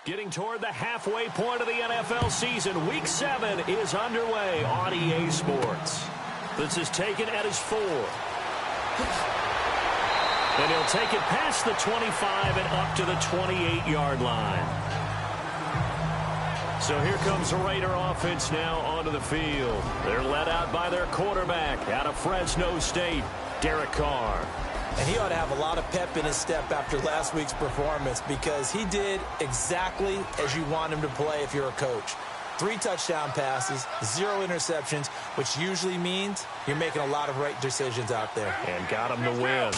Getting toward the halfway point of the NFL season. Week 7 is underway on EA Sports. This is taken at his 4. And he'll take it past the 25 and up to the 28-yard line. So here comes the Raider offense now onto the field. They're led out by their quarterback out of Fresno State, Derek Carr. And he ought to have a lot of pep in his step after last week's performance because he did exactly as you want him to play if you're a coach. 3 touchdown passes, 0 interceptions, which usually means you're making a lot of right decisions out there. And got him to win.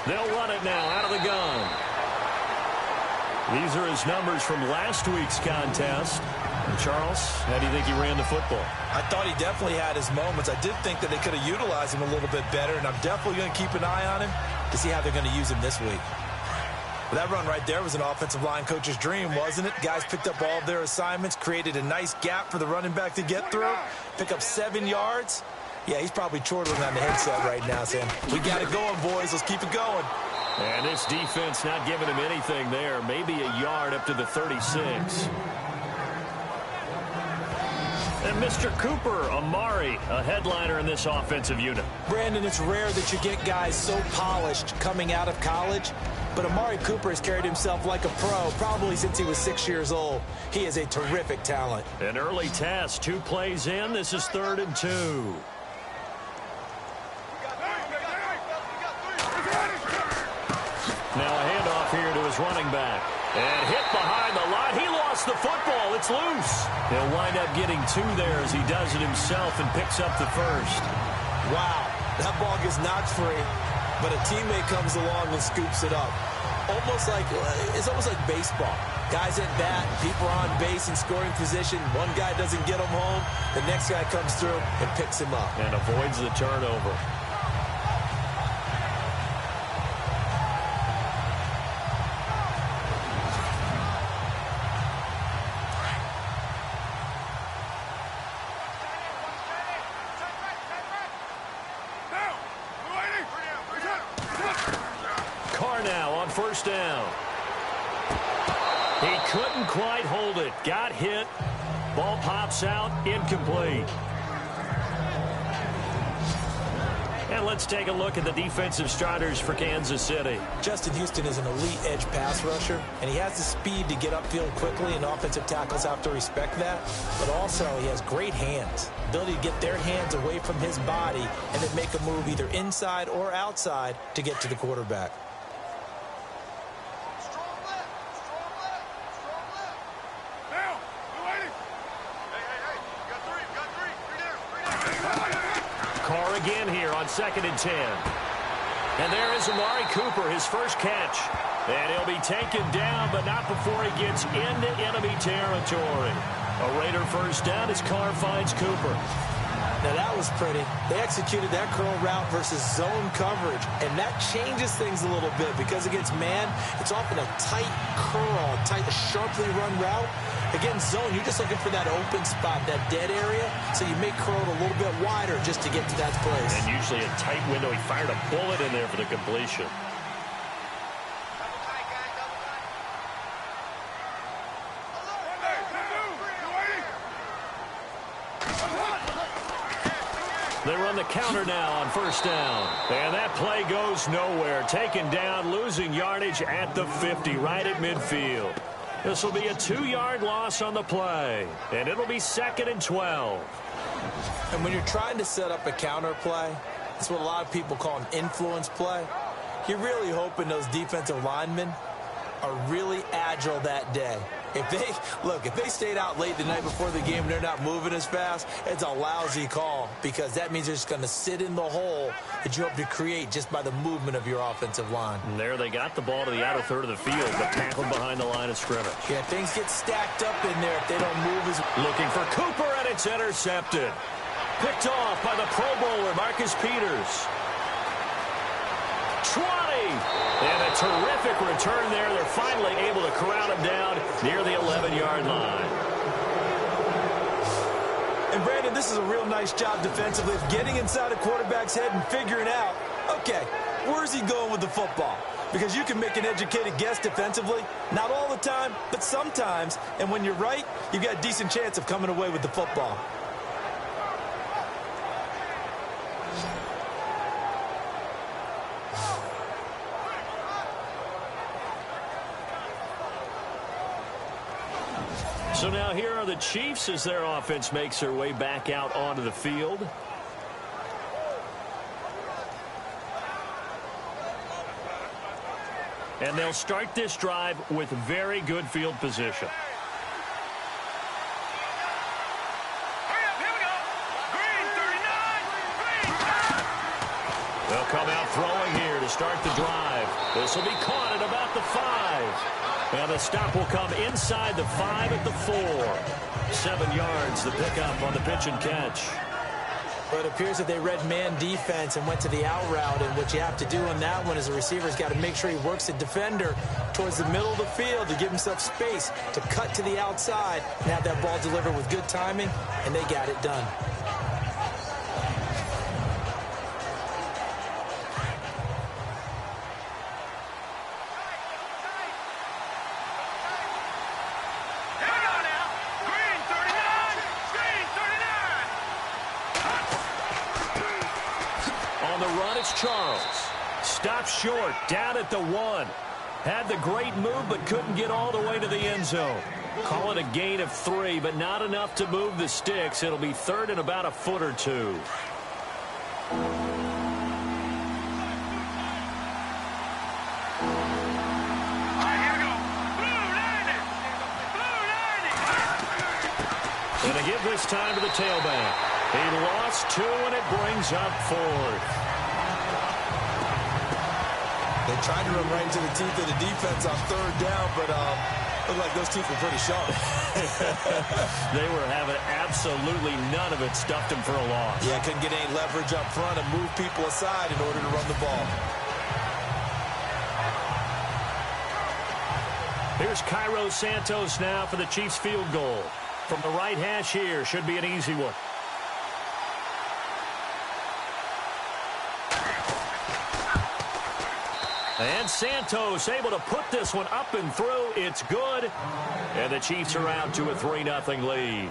They'll run it now out of the gun. These are his numbers from last week's contest. And Charles, how do you think he ran the football? I thought he definitely had his moments. I did think that they could have utilized him a little bit better, and I'm definitely going to keep an eye on him to see how they're going to use him this week. But that run right there was an offensive line coach's dream, wasn't it? Guys picked up all of their assignments, created a nice gap for the running back to get through, pick up 7 yards. Yeah, he's probably chortling on the headset right now saying, we got it going, boys. Let's keep it going. And this defense not giving him anything there. Maybe a yard up to the 36. And Mr. Cooper Amari, a headliner in this offensive unit. Brandon, it's rare that you get guys so polished coming out of college, but Amari Cooper has carried himself like a pro probably since he was 6 years old. He is a terrific talent. An early test, 2 plays in. This is 3rd and 2. Now a handoff here to his running back. And hit behind the line. He lost the football. It's loose. He'll wind up getting 2 there as he does it himself and picks up the first. Wow, that ball gets knocked free, but a teammate comes along and scoops it up. It's almost like baseball. Guys at bat, people are on base in scoring position. One guy doesn't get him home. The next guy comes through and picks him up. And avoids the turnover. First down. He couldn't quite hold it. Got hit. Ball pops out. Incomplete. And let's take a look at the defensive starters for Kansas City. Justin Houston is an elite edge pass rusher, and he has the speed to get upfield quickly, and offensive tackles have to respect that. But also, he has great hands. Ability to get their hands away from his body and then make a move either inside or outside to get to the quarterback. Again here on 2nd and 10. And there is Amari Cooper, his first catch. And he'll be taken down, but not before he gets into enemy territory. A Raider first down as Carr finds Cooper. Now that was pretty. They executed that curl route versus zone coverage, and that changes things a little bit because against man, it's often a tight curl, a sharply run route. Against zone, you're just looking for that open spot, that dead area, so you make curl a little bit wider just to get to that place. And usually a tight window. He fired a bullet in there for the completion. They run the counter now on first down. And that play goes nowhere. Taken down, losing yardage at the 50, right at midfield. This will be a 2-yard loss on the play. And it'll be 2nd and 12. And when you're trying to set up a counter play, it's what a lot of people call an influence play. You're really hoping those defensive linemen are really agile that day. If they stayed out late the night before the game and they're not moving as fast, it's a lousy call because that means they're just going to sit in the hole that you hope to create just by the movement of your offensive line. And there they got the ball to the outer third of the field, but tackled behind the line of scrimmage. Yeah, things get stacked up in there if they don't move as... Looking for Cooper, and it's intercepted. Picked off by the Pro Bowler, Marcus Peters. 20! And a terrific return there. They're finally able to corral him down near the 11-yard line. And Brandon, this is a real nice job defensively of getting inside a quarterback's head and figuring out, okay, where's he going with the football? because you can make an educated guess defensively. Not all the time, but sometimes. And when you're right, you've got a decent chance of coming away with the football. So now here are the Chiefs as their offense makes their way back out onto the field. And they'll start this drive with very good field position. They'll come out throwing here to start the drive. This will be caught at about the 5. And the stop will come inside the 5 at the 4. 7 yards, the pickup on the pitch and catch. But it appears that they read man defense and went to the out route. And what you have to do on that one is the receiver's got to make sure he works the defender towards the middle of the field to give himself space to cut to the outside and have that ball delivered with good timing, and they got it done. Charles stops short down at the 1. Had the great move but couldn't get all the way to the end zone. Call it a gain of 3, but not enough to move the sticks. It'll be third and about a foot or 2. And they give this time to the tailback. He lost 2 and it brings up 4th. They tried to run right into the teeth of the defense on 3rd down, but looked like those teeth were pretty sharp. They were having absolutely none of it. Stuffed him for a loss. Yeah, couldn't get any leverage up front and move people aside in order to run the ball. Here's Cairo Santos now for the Chiefs field goal. From the right hash here, should be an easy one. And Santos able to put this one up and through. It's good. And the Chiefs are out to a 3-0 lead.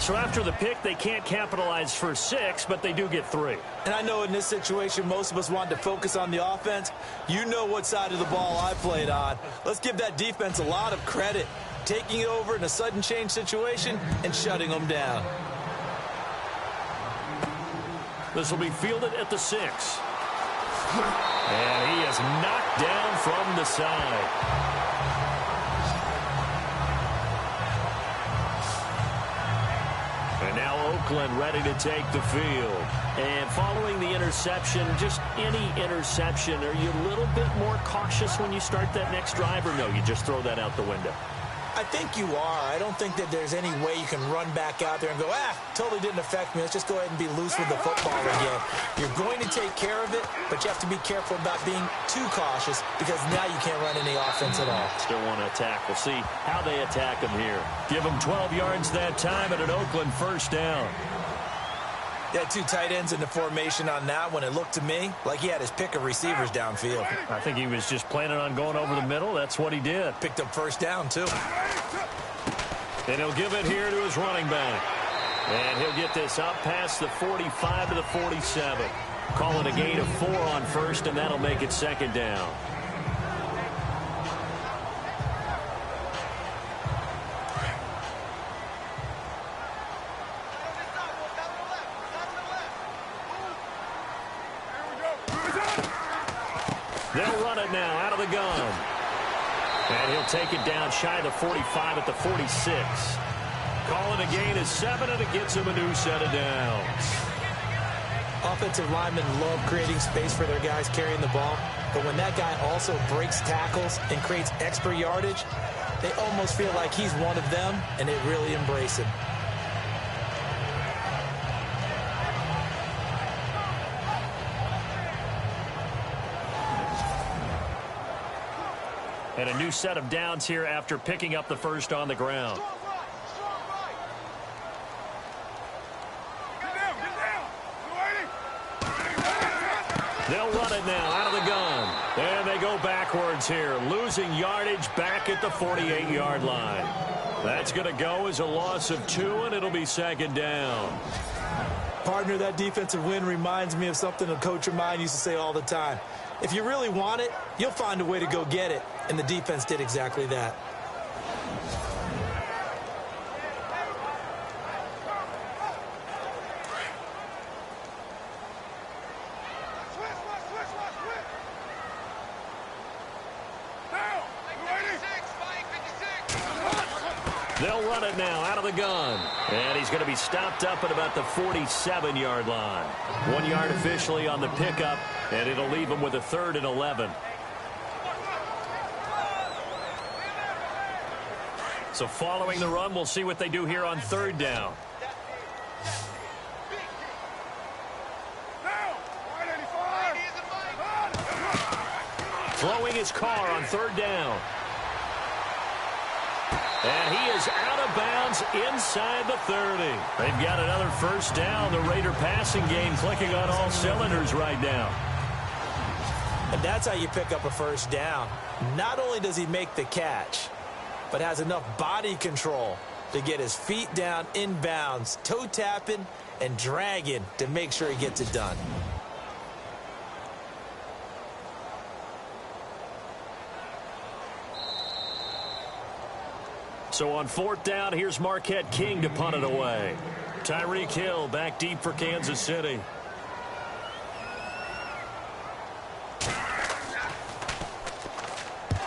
So after the pick, they can't capitalize for 6, but they do get 3. And I know in this situation, most of us want to focus on the offense. You know what side of the ball I played on. Let's give that defense a lot of credit. Taking it over in a sudden change situation and shutting them down. This will be fielded at the 6. And he is knocked down from the side. And now Oakland ready to take the field. And following the interception, just any interception, are you a little bit more cautious when you start that next drive, or no, you just throw that out the window? I think you are. I don't think that there's any way you can run back out there and go, totally didn't affect me. Let's just go ahead and be loose with the football again. You're going to take care of it, but you have to be careful about being too cautious because now you can't run any offense at all. Still want to attack. We'll see how they attack him here. Give him 12 yards that time at an Oakland 1st down. Yeah, 2 tight ends in the formation on that one. It looked to me like he had his pick of receivers downfield. I think he was just planning on going over the middle. That's what he did. Picked up 1st down, too. And he'll give it here to his running back. And he'll get this up past the 45 to the 47. Call it a gain of 4 on 1st, and that'll make it 2nd down. They'll run it now out of the gun. And he'll take it down shy of the 45 at the 46. Calling a gain of 7, and it gets him a new set of downs. Offensive linemen love creating space for their guys carrying the ball. But when that guy also breaks tackles and creates extra yardage, they almost feel like he's one of them, and they really embrace him. And a new set of downs here after picking up the 1st on the ground. They'll run it now out of the gun. And they go back yards here. Losing yardage back at the 48-yard line. That's going to go as a loss of 2, and it'll be second down. Partner, that defensive win reminds me of something a coach of mine used to say all the time. If you really want it, you'll find a way to go get it. And the defense did exactly that. They'll run it now out of the gun. And he's going to be stopped up at about the 47-yard line. 1 yard officially on the pickup, and it'll leave him with a 3rd and 11. So following the run, we'll see what they do here on 3rd down. Throwing his car on 3rd down. And he is out of bounds inside the 30. They've got another first down. The Raider passing game clicking on all cylinders right now. And that's how you pick up a first down. Not only does he make the catch, but has enough body control to get his feet down inbounds, toe tapping and dragging to make sure he gets it done. So on 4th down, here's Marquette King to punt it away. Tyreek Hill back deep for Kansas City.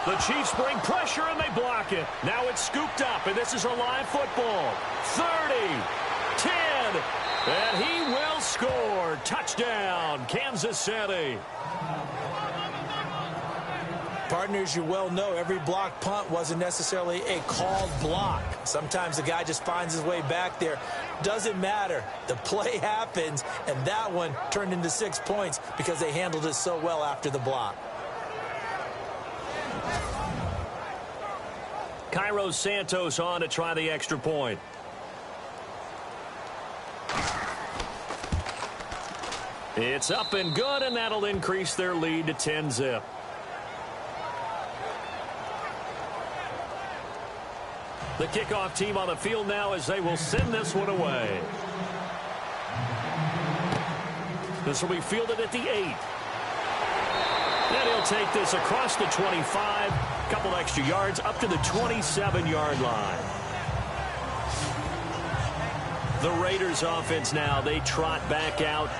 The Chiefs bring pressure and they block it. Now it's scooped up, and this is a live football. 30, 10, and he will score. Touchdown, Kansas City. Partners, you well know every block punt wasn't necessarily a called block. Sometimes the guy just finds his way back there. Doesn't matter. The play happens, and that one turned into 6 points because they handled it so well after the block. Cairo Santos on to try the extra point. It's up and good, and that'll increase their lead to 10-zip. The kickoff team on the field now as they will send this one away. This will be fielded at the 8. And he'll take this across the 25, a couple extra yards up to the 27-yard line. The Raiders offense now, they trot back out.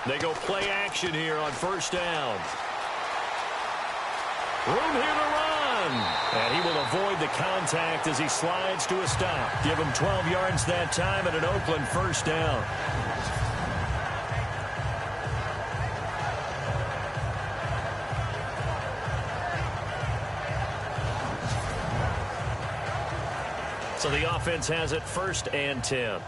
They go play action here on 1st down. Room here to run. And he will avoid the contact as he slides to a stop. Give him 12 yards that time and an Oakland 1st down. So the offense has it 1st and 10.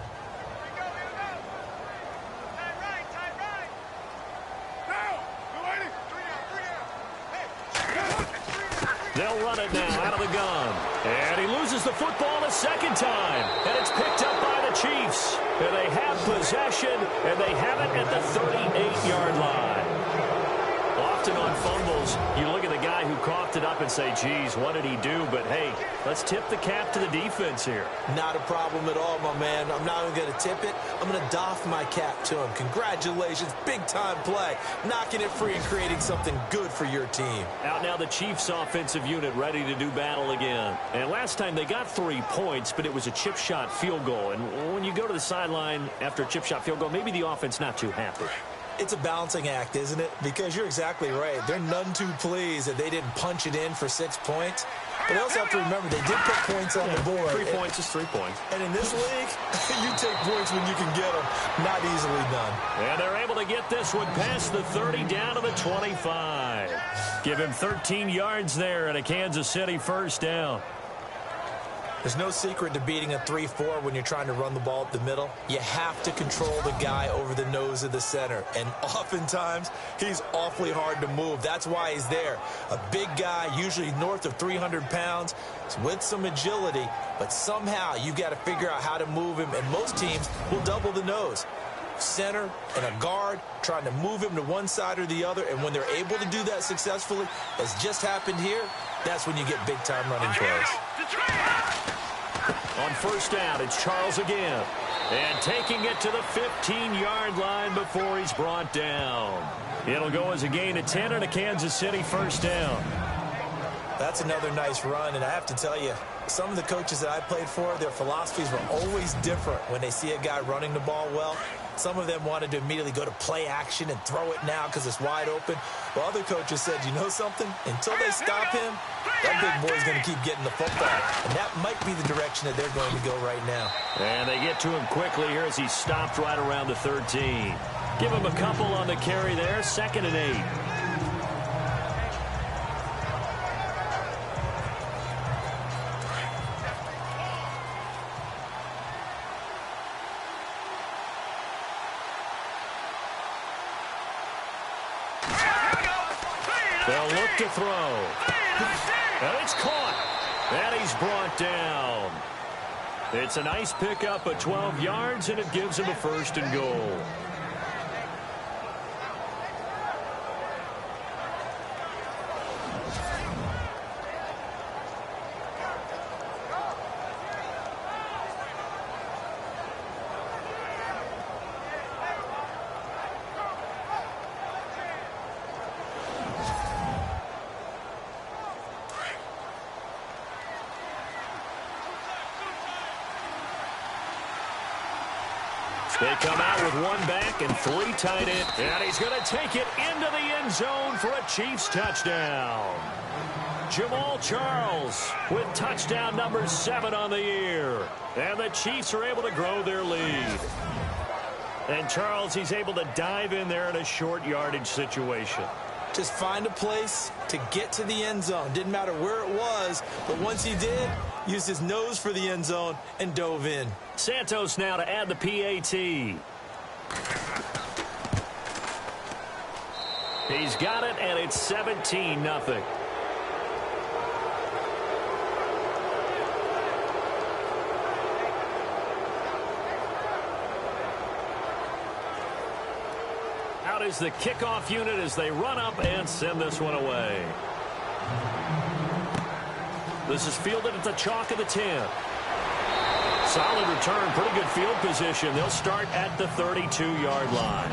They'll run it now out of the gun. And he loses the football a second time. And it's picked up by the Chiefs. And they have possession, and they have it at the 38-yard line. Often on fumbles, you look at the guy who coughed it up and say, geez, what did he do? But, hey, let's tip the cap to the defense here. Not a problem at all, my man. I'm not even going to tip it. I'm going to doff my cap to him. Congratulations. Big-time play. Knocking it free and creating something good for your team. Out now the Chiefs offensive unit ready to do battle again. And last time they got 3 points, but it was a chip shot field goal. And when you go to the sideline after a chip shot field goal, maybe the offense not too happy. It's a balancing act, isn't it? Because you're exactly right. They're none too pleased that they didn't punch it in for 6 points. But they also have to remember they did put points on the board. 3 points is 3 points. And in this league, you take points when you can get them. Not easily done. And they're able to get this one past the 30 down to the 25. Give him 13 yards there and a Kansas City 1st down. There's no secret to beating a 3-4 when you're trying to run the ball up the middle. You have to control the guy over the nose of the center. And oftentimes, he's awfully hard to move. That's why he's there. A big guy, usually north of 300 pounds, with some agility. But somehow, you've got to figure out how to move him. And most teams will double the nose. Center and a guard trying to move him to one side or the other. And when they're able to do that successfully, as just happened here, that's when you get big-time running plays. On first down, it's Charles again. And taking it to the 15-yard line before he's brought down. It'll go as a gain of 10 and a Kansas City first down. That's another nice run, and I have to tell you, some of the coaches that I played for, their philosophies were always different when they see a guy running the ball well. Some of them wanted to immediately go to play action and throw it now because it's wide open. While other coaches said, you know something? Until they stop him, that big boy's going to keep getting the football. And that might be the direction that they're going to go right now. And they get to him quickly here as he stopped right around the 13. Give him a couple on the carry there, 2nd and 8. They'll look to throw. And it's caught. And he's brought down. It's a nice pickup of 12 yards, and it gives him a 1st and goal. They come out with one back and 3 tight ends. And he's going to take it into the end zone for a Chiefs touchdown. Jamal Charles with touchdown number 7 on the year. And the Chiefs are able to grow their lead. And Charles, he's able to dive in there in a short yardage situation. Just find a place to get to the end zone. Didn't matter where it was, but once he did, used his nose for the end zone and dove in. Santos now to add the PAT. He's got it, and it's 17-0. Out is the kickoff unit as they run up and send this one away. This is fielded at the chalk of the 10. Solid return, pretty good field position. They'll start at the 32-yard line.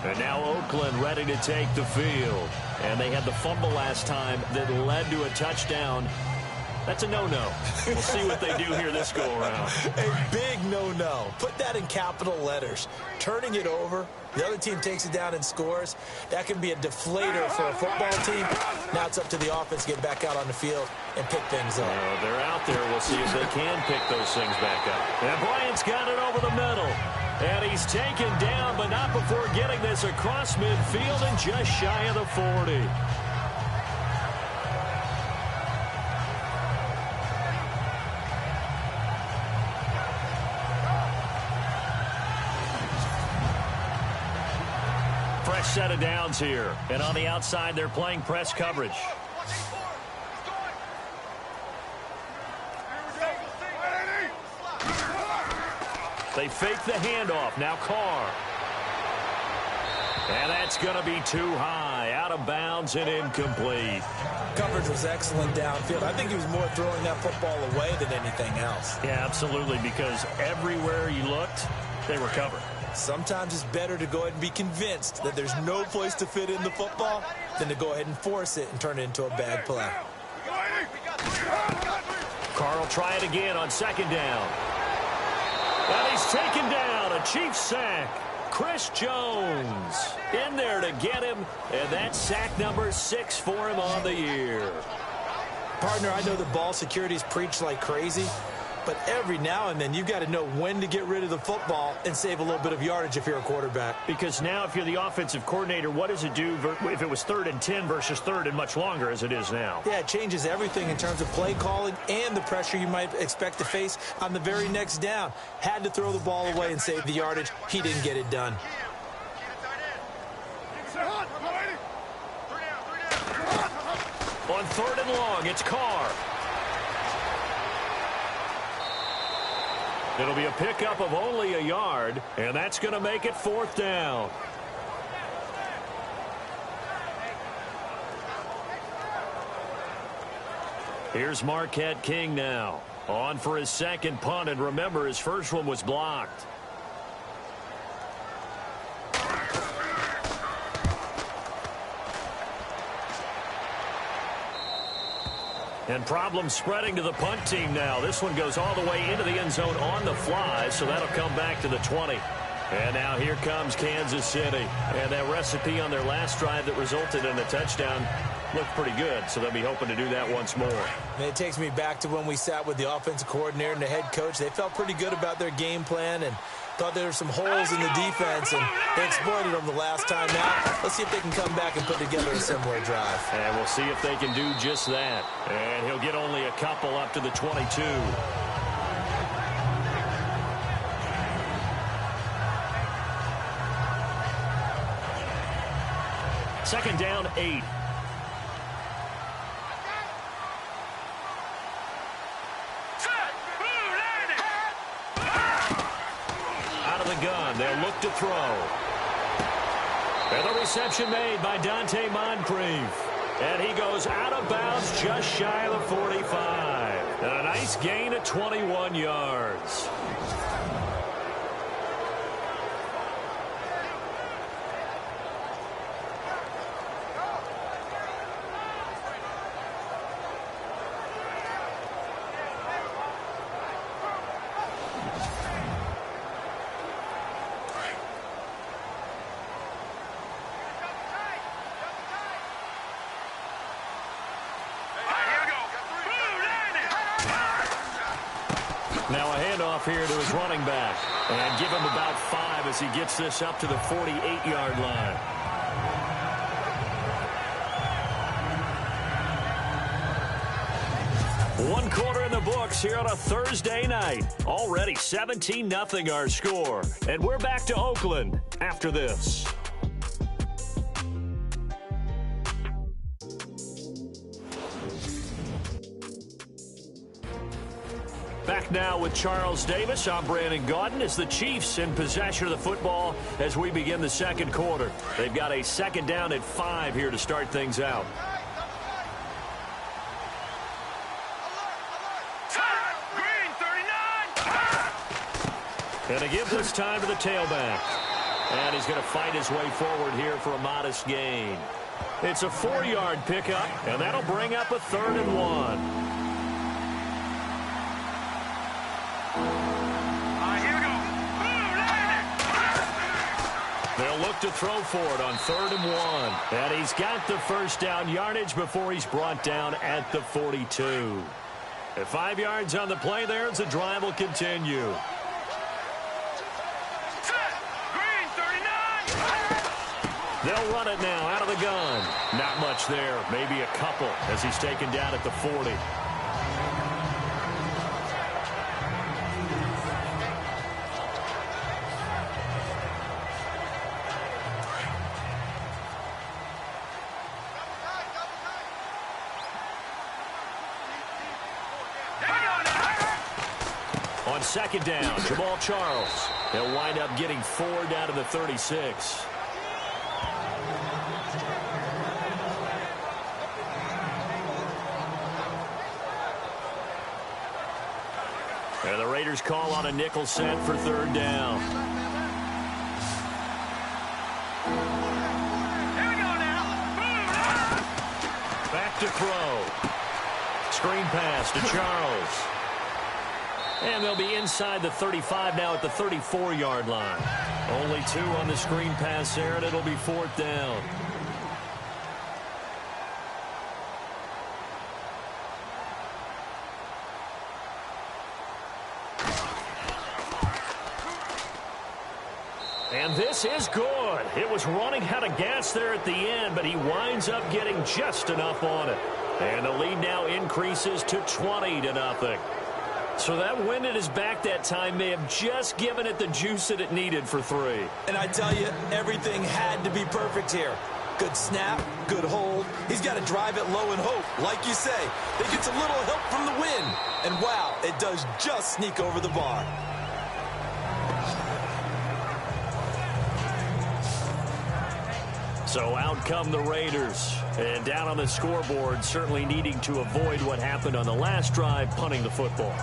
And now Oakland ready to take the field. And they had the fumble last time that led to a touchdown. That's a no-no. We'll see what they do here this go-around. A big no-no. Put that in capital letters. Turning it over, the other team takes it down and scores. That can be a deflator for a football team. Now it's up to the offense to get back out on the field and pick things up. They're out there. We'll see if they can pick those things back up. And Bryant's got it over the middle. And he's taken down, but not before getting this across midfield and just shy of the 40. Fresh set of downs here. And on the outside, they're playing press coverage. They fake the handoff. Now Carr. And that's going to be too high. Out of bounds and incomplete. Coverage was excellent downfield. I think he was more throwing that football away than anything else. Yeah, absolutely, because everywhere you looked, they were covered. Sometimes it's better to go ahead and be convinced that there's no place to fit in the football than to go ahead and force it and turn it into a bad play. Carr will try it again on 2nd down. And he's taken down. A Chiefs sack. Chris Jones in there to get him. And that's sack number 6 for him on the year. Partner, I know the ball security is preached like crazy, But every now and then, you've got to know when to get rid of the football and save a little bit of yardage if you're a quarterback. Because now if you're the offensive coordinator, what does it do if it was 3rd and 10 versus 3rd and much longer as it is now? Yeah, it changes everything in terms of play calling and the pressure you might expect to face on the very next down. Had to throw the ball away and save the yardage. He didn't get it done. On 3rd and long, it's Carr. It'll be a pickup of only a yard, and that's going to make it 4th down. Here's Marquette King now. On for his second punt, and remember, his first one was blocked. And problems spreading to the punt team now. This one goes all the way into the end zone on the fly, so that'll come back to the 20. And now here comes Kansas City. And that recipe on their last drive that resulted in a touchdown looked pretty good, so they'll be hoping to do that once more. And it takes me back to when we sat with the offensive coordinator and the head coach. They felt pretty good about their game plan and thought there were some holes in the defense, and they exploited them the last time out. Let's see if they can come back and put together a similar drive. And we'll see if they can do just that. And he'll get only a couple up to the 22. Second down, 8. Gun. They'll look to throw. And the reception made by Dante Moncrief. And he goes out of bounds just shy of the 45. And a nice gain of 21 yards. Now a handoff here to his running back. And give him about 5 as he gets this up to the 48-yard line. One quarter in the books here on a Thursday night. Already 17-0 our score. And we're back to Oakland after this. Back now with Charles Davis. I'm Brandon Gaudin as the Chiefs in possession of the football as we begin the second quarter. They've got a second down at 5 here to start things out. And they give this time to the tailback. And he's going to fight his way forward here for a modest gain. It's a 4-yard pickup, and that'll bring up a 3rd and 1. They'll look to throw for it on 3rd and 1. And he's got the first down yardage before he's brought down at the 42. At 5 yards on the play there as the drive will continue. They'll run it now out of the gun. Not much there, maybe a couple as he's taken down at the 40. On second down, Jamal Charles. They'll wind up getting 4 down to the 36. And the Raiders call on a nickel set for 3rd down. Here we go now. Back to throw. Screen pass to Charles. And they'll be inside the 35 now at the 34-yard line. Only 2 on the screen pass there, and it'll be 4th down. And this is good. It was running out of gas there at the end, but he winds up getting just enough on it. And the lead now increases to 20-0. So that wind at his back that time may have just given it the juice that it needed for 3. And I tell you, everything had to be perfect here. Good snap, good hold. He's got to drive it low and hope. Like you say, it gets a little help from the wind. And wow, it does just sneak over the bar. So out come the Raiders. And down on the scoreboard, certainly needing to avoid what happened on the last drive, punting the football.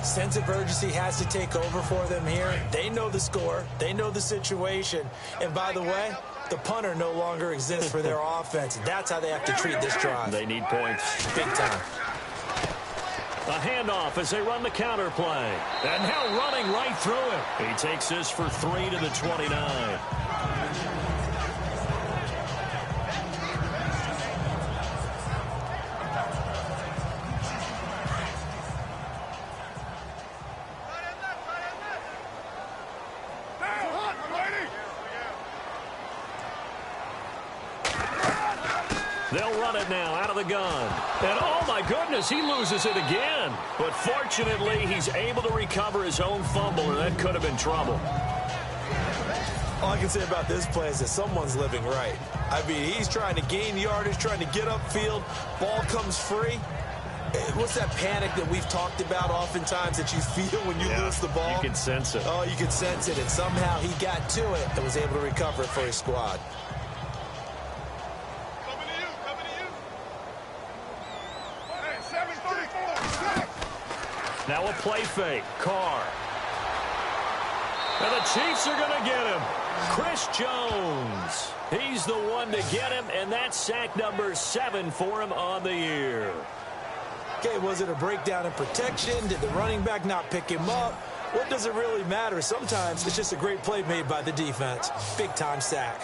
Sense of urgency has to take over for them here. They know the score. They know the situation. And by the way, the punter no longer exists for their offense. That's how they have to treat this drive. They need points. Big time. A handoff as they run the counter play. And now running right through it. He takes this for 3 to the 29. They'll run it now out of the gun. And oh my goodness, he loses it again. But fortunately, he's able to recover his own fumble, and that could have been trouble. All I can say about this play is that someone's living right. I mean, he's trying to gain yardage, trying to get upfield. Ball comes free. What's that panic that we've talked about oftentimes that you feel when you lose the ball? You can sense it. Oh, you can sense it. And somehow he got to it and was able to recover it for his squad. Now a play fake. Carr. And the Chiefs are going to get him. Chris Jones. He's the one to get him, and that's sack number 7 for him on the year. Okay, was it a breakdown in protection? Did the running back not pick him up? What does it really matter? Sometimes it's just a great play made by the defense. Big-time sack.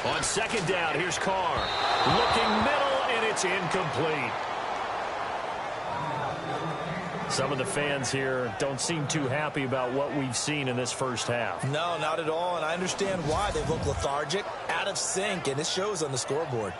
On second down, here's Carr. Looking middle, and it's incomplete. Some of the fans here don't seem too happy about what we've seen in this first half. No, not at all, and I understand why. They look lethargic, out of sync, and it shows on the scoreboard.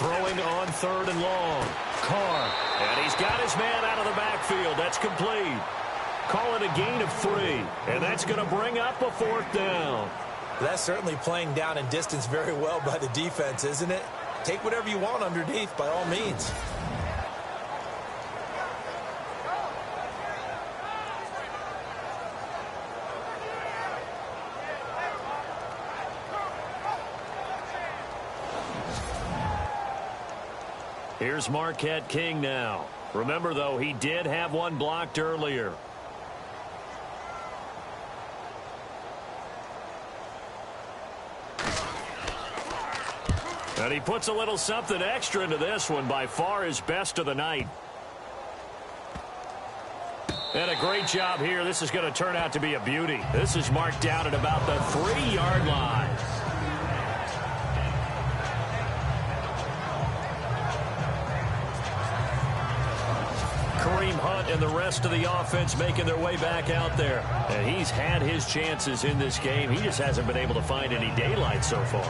Throwing on 3rd and long. Carr. And he's got his man out of the backfield. That's complete. Call it a gain of 3. And that's going to bring up a 4th down. That's certainly playing down in distance very well by the defense, isn't it? Take whatever you want underneath, by all means. Here's Marquette King now. Remember, though, he did have one blocked earlier. And he puts a little something extra into this one, by far his best of the night. And a great job here. This is going to turn out to be a beauty. This is marked down at about the 3-yard line. Kareem Hunt and the rest of the offense making their way back out there. And he's had his chances in this game. He just hasn't been able to find any daylight so far.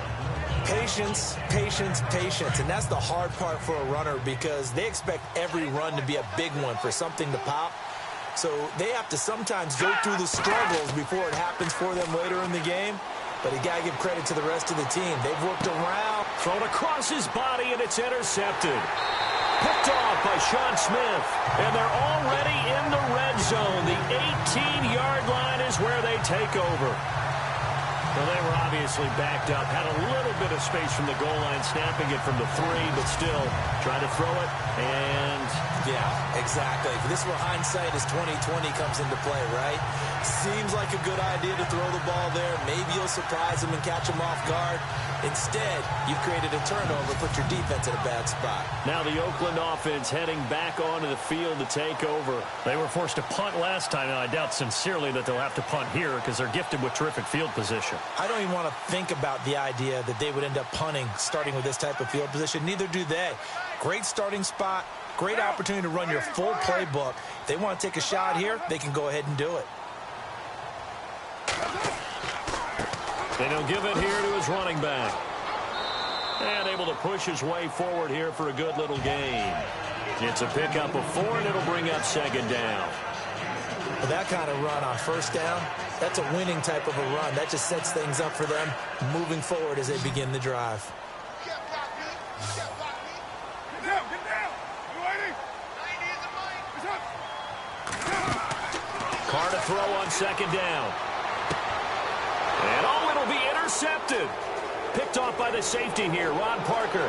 Patience, patience, patience. And that's the hard part for a runner because they expect every run to be a big one for something to pop. So they have to sometimes go through the struggles before it happens for them later in the game. But you got to give credit to the rest of the team. They've worked around. Thrown across his body, and it's intercepted. Picked off by Sean Smith. And they're already in the red zone. The 18-yard line is where they take over. Well, they were obviously backed up, had a little bit of space from the goal line, snapping it from the 3, but still trying to throw it, and... Yeah, exactly. This is where hindsight is 20/20 comes into play, right? Seems like a good idea to throw the ball there. Maybe you'll surprise them and catch them off guard. Instead, you've created a turnover, put your defense in a bad spot. Now the Oakland offense heading back onto the field to take over. They were forced to punt last time, and I doubt sincerely that they'll have to punt here because they're gifted with terrific field position. I don't even want to think about the idea that they would end up punting starting with this type of field position. Neither do they. Great starting spot, great opportunity to run your full playbook. If they want to take a shot here, they can go ahead and do it. And he'll give it here to his running back. And able to push his way forward here for a good little gain. It's a pickup of 4, and it'll bring up second down. Well, that kind of run on first down, that's a winning type of a run. That just sets things up for them moving forward as they begin the drive. Carr to throw on second down. And it'll be intercepted. Picked off by the safety here, Ron Parker.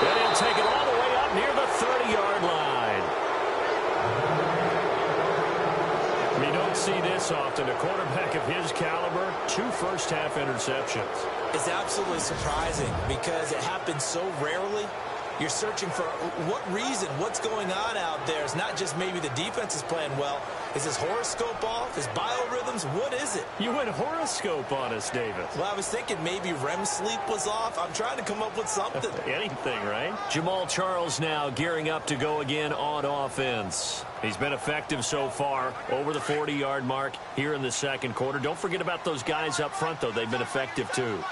And he'll take it all the way up near the 30-yard line. We don't see this often. A quarterback of his caliber, 2 first-half interceptions. It's absolutely surprising because it happens so rarely. You're searching for what reason, what's going on out there. It's not just maybe the defense is playing well. Is his horoscope off? His biorhythms? What is it? You went horoscope on us, David. Well, I was thinking maybe REM sleep was off. I'm trying to come up with something. Anything, right? Jamal Charles now gearing up to go again on offense. He's been effective so far, over the 40-yard mark here in the second quarter. Don't forget about those guys up front, though. They've been effective, too.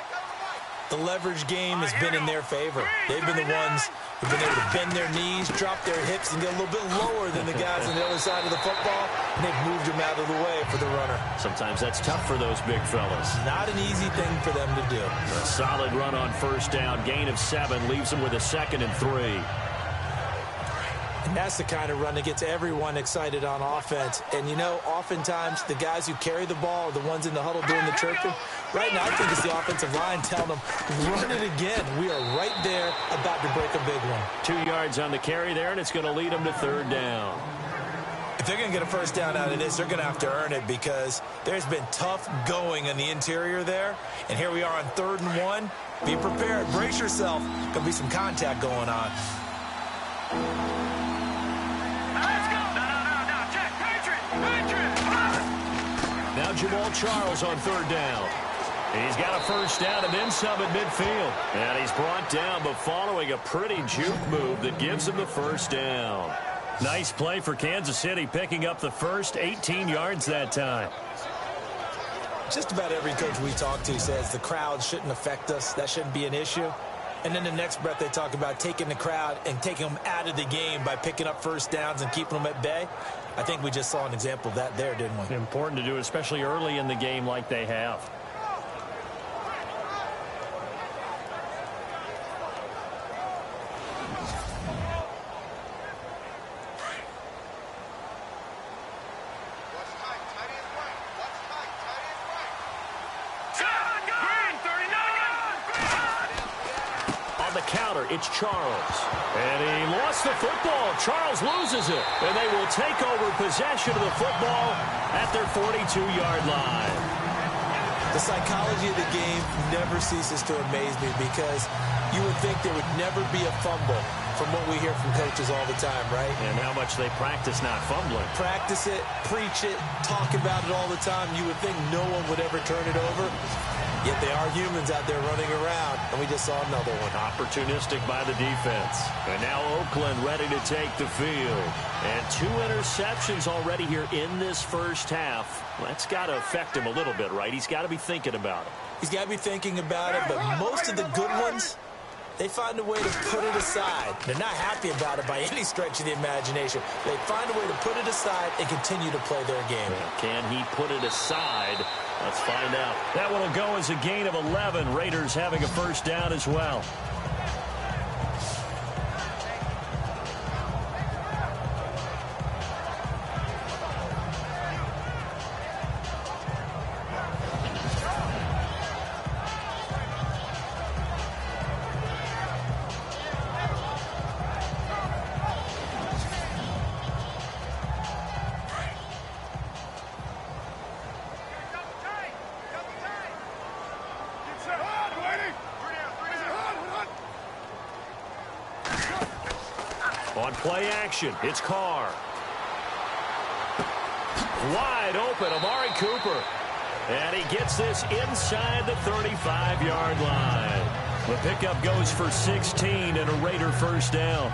The leverage game has been in their favor. They've been the ones who've been able to bend their knees, drop their hips, and get a little bit lower than the guys on the other side of the football, and they've moved them out of the way for the runner. Sometimes that's tough for those big fellas. Not an easy thing for them to do. A solid run on first down, gain of 7, leaves them with a 2nd and 3. And that's the kind of run that gets everyone excited on offense. And, you know, oftentimes the guys who carry the ball are the ones in the huddle doing the chirping. Right now, I think it's the offensive line telling them, run it again. We are right there about to break a big one. 2 yards on the carry there, and it's going to lead them to 3rd down. If they're going to get a first down out of this, they're going to have to earn it because there's been tough going in the interior there. And here we are on 3rd and 1. Be prepared. Brace yourself. Going to be some contact going on. Now Jamal Charles on 3rd down. He's got a first down and then some at midfield. And he's brought down, but following a pretty juke move that gives him the first down. Nice play for Kansas City, picking up the first, 18 yards that time. Just about every coach we talk to says the crowd shouldn't affect us. That shouldn't be an issue. And then the next breath they talk about taking the crowd and taking them out of the game by picking up first downs and keeping them at bay. I think we just saw an example of that there, didn't we? Important to do, especially early in the game like they have. It's Charles. And he lost the football. Charles loses it. And they will take over possession of the football at their 42-yard line. The psychology of the game never ceases to amaze me because you would think there would never be a fumble from what we hear from coaches all the time, right? And how much they practice not fumbling. Practice it, preach it, talk about it all the time. You would think no one would ever turn it over. Yet they are humans out there running around, and we just saw another one. Opportunistic by the defense. And now Oakland ready to take the field. And 2 interceptions already here in this first half. That's got to affect him a little bit, right? He's got to be thinking about it. He's got to be thinking about it, but most of the good ones, they find a way to put it aside. They're not happy about it by any stretch of the imagination. They find a way to put it aside and continue to play their game. Can he put it aside? Let's find out. That one will go as a gain of 11. Raiders having a first down as well. Play action. It's Carr. Wide open, Amari Cooper. And he gets this inside the 35-yard line. The pickup goes for 16 and a Raider first down.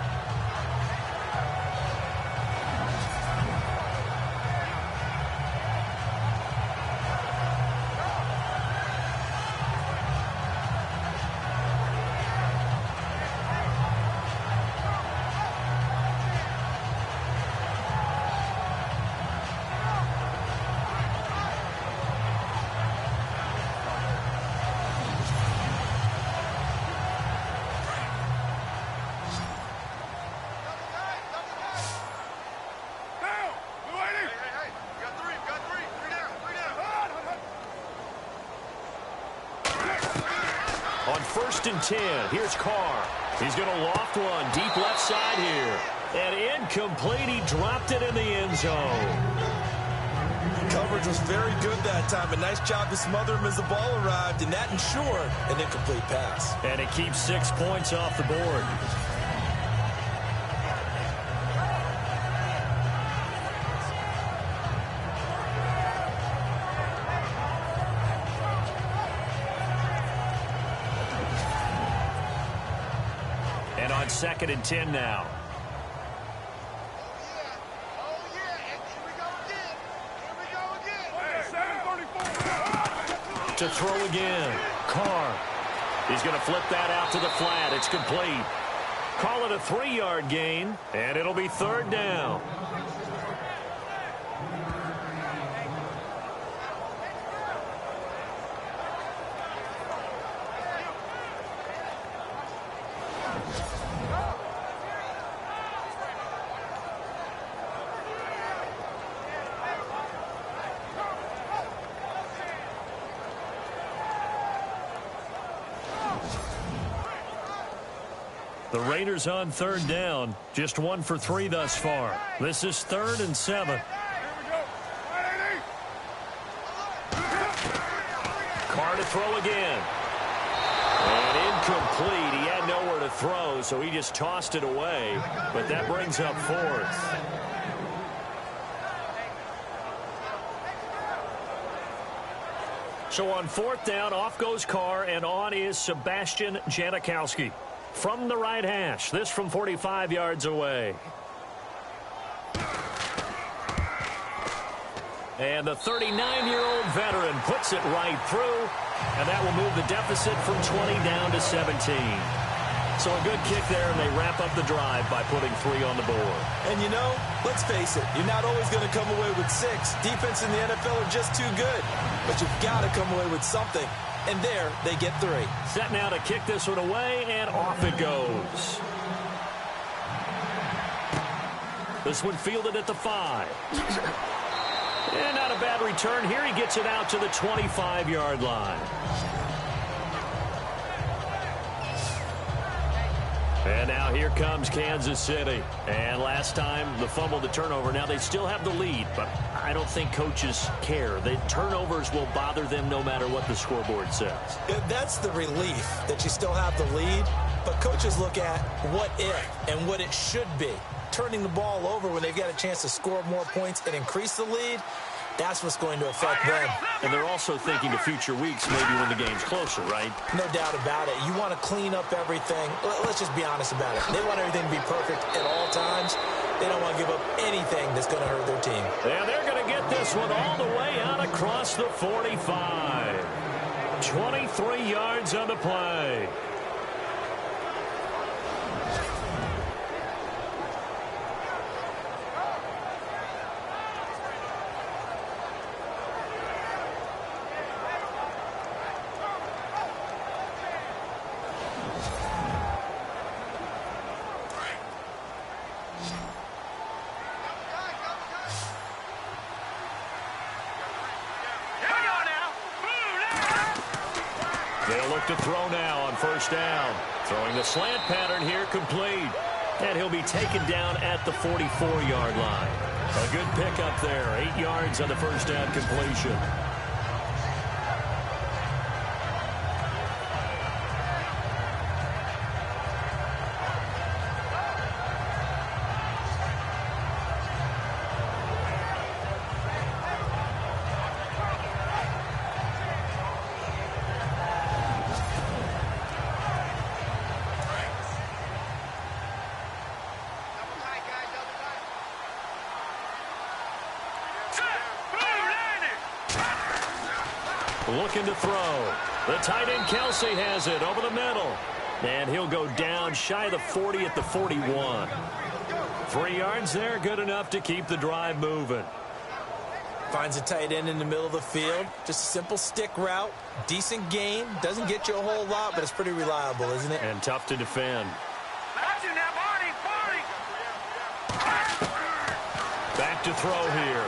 On 1st and 10, here's Carr. He's going to loft one deep left side here. And incomplete. He dropped it in the end zone. Coverage was very good that time. A nice job to smother him as the ball arrived, and that ensured an incomplete pass. And it keeps 6 points off the board. And on 2nd and 10 now. To throw again. Carr. He's going to flip that out to the flat. It's complete. Call it a 3-yard gain, and it'll be 3rd down. The Raiders on 3rd down. Just 1 for 3 thus far. This is 3rd and 7. Carr to throw again. And incomplete. He had nowhere to throw, so he just tossed it away. But that brings up 4th. So on 4th down, off goes Carr, and on is Sebastian Janikowski. From the right hash, this from 45 yards away. And the 39-year-old veteran puts it right through, and that will move the deficit from 20 down to 17. So a good kick there, and they wrap up the drive by putting 3 on the board. And you know, let's face it, you're not always going to come away with 6. Defense in the NFL are just too good. But you've got to come away with something. And there, they get 3. Set now to kick this one away, and off it goes. This one fielded at the 5. And not a bad return here. He gets it out to the 25-yard line. And now here comes Kansas City. And last time, the fumble, the turnover. Now they still have the lead, but I don't think coaches care. The turnovers will bother them no matter what the scoreboard says. That's the relief that you still have the lead. But coaches look at what if and what it should be. Turning the ball over when they've got a chance to score more points and increase the lead, that's what's going to affect them. And they're also thinking of future weeks, maybe when the game's closer, right? No doubt about it. You want to clean up everything. Let's just be honest about it. They want everything to be perfect at all times. They don't want to give up anything that's going to hurt their team. And they're going to get this one all the way out across the 45. 23 yards on the play. They'll look to throw now on 1st down. Throwing the slant pattern here, complete. And he'll be taken down at the 44-yard line. A good pickup there. 8 yards on the 1st down completion. Looking to throw. The tight end Kelsey has it over the middle. And he'll go down shy of the 40 at the 41. 3 yards there, good enough to keep the drive moving. Finds a tight end in the middle of the field. Just a simple stick route. Decent gain. Doesn't get you a whole lot, but it's pretty reliable, isn't it? And tough to defend. Back to throw here.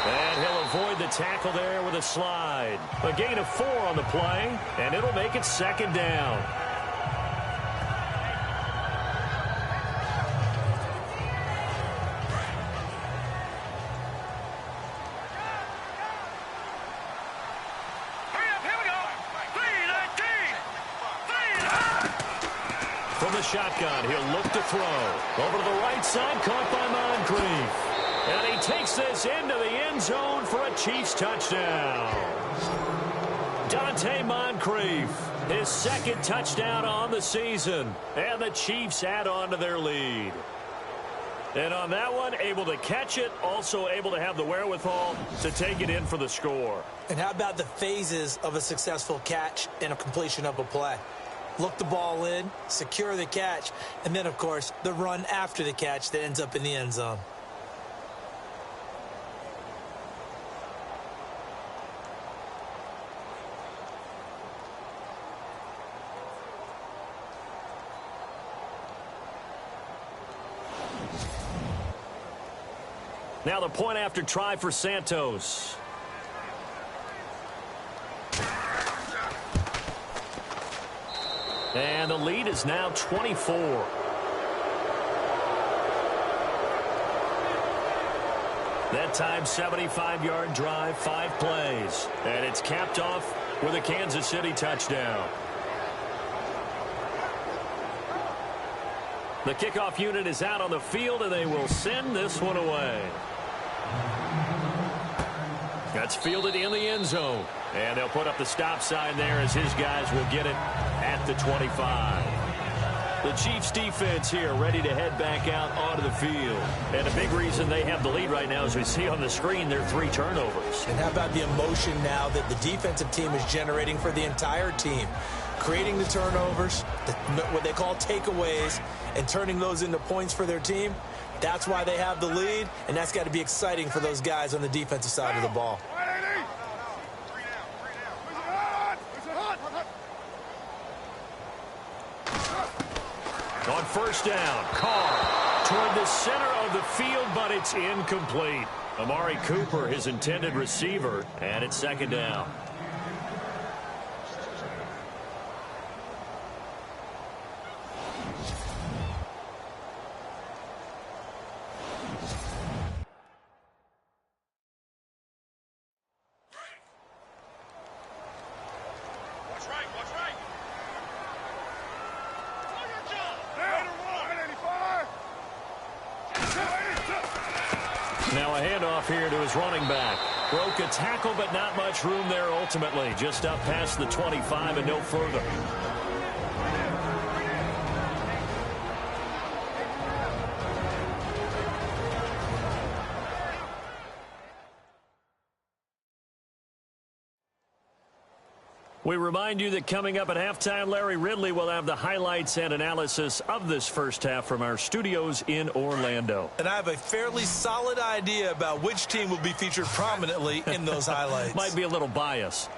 And he'll avoid the tackle there with a slide. A gain of 4 on the play, and it'll make it 2nd down. From the shotgun, he'll look to throw. Over to the right side, caught by Moncrief. And he takes this into the end zone for a Chiefs touchdown. Dante Moncrief, his 2nd touchdown on the season. And the Chiefs add on to their lead. And on that one, able to catch it, also able to have the wherewithal to take it in for the score. And how about the phases of a successful catch and a completion of a play? Look the ball in, secure the catch, and then, of course, the run after the catch that ends up in the end zone. Now the point after try for Santos. And the lead is now 24. That time, 75-yard drive, 5 plays. And it's capped off with a Kansas City touchdown. The kickoff unit is out on the field, and they will send this one away. That's fielded in the end zone. And they'll put up the stop sign there as his guys will get it at the 25. The Chiefs defense here ready to head back out onto the field. And a big reason they have the lead right now, as we see on the screen, their 3 turnovers. And how about the emotion now that the defensive team is generating for the entire team? Creating the turnovers, what they call takeaways, and turning those into points for their team. That's why they have the lead, and that's got to be exciting for those guys on the defensive side of the ball. On first down, Carr toward the center of the field, but it's incomplete. Amari Cooper, his intended receiver, and it's 2nd down. Now a handoff here to his running back. Broke a tackle, but not much room there ultimately. Just up past the 25 and no further. We remind you that coming up at halftime, Larry Ridley will have the highlights and analysis of this first half from our studios in Orlando. And I have a fairly solid idea about which team will be featured prominently in those highlights. Might be a little bias.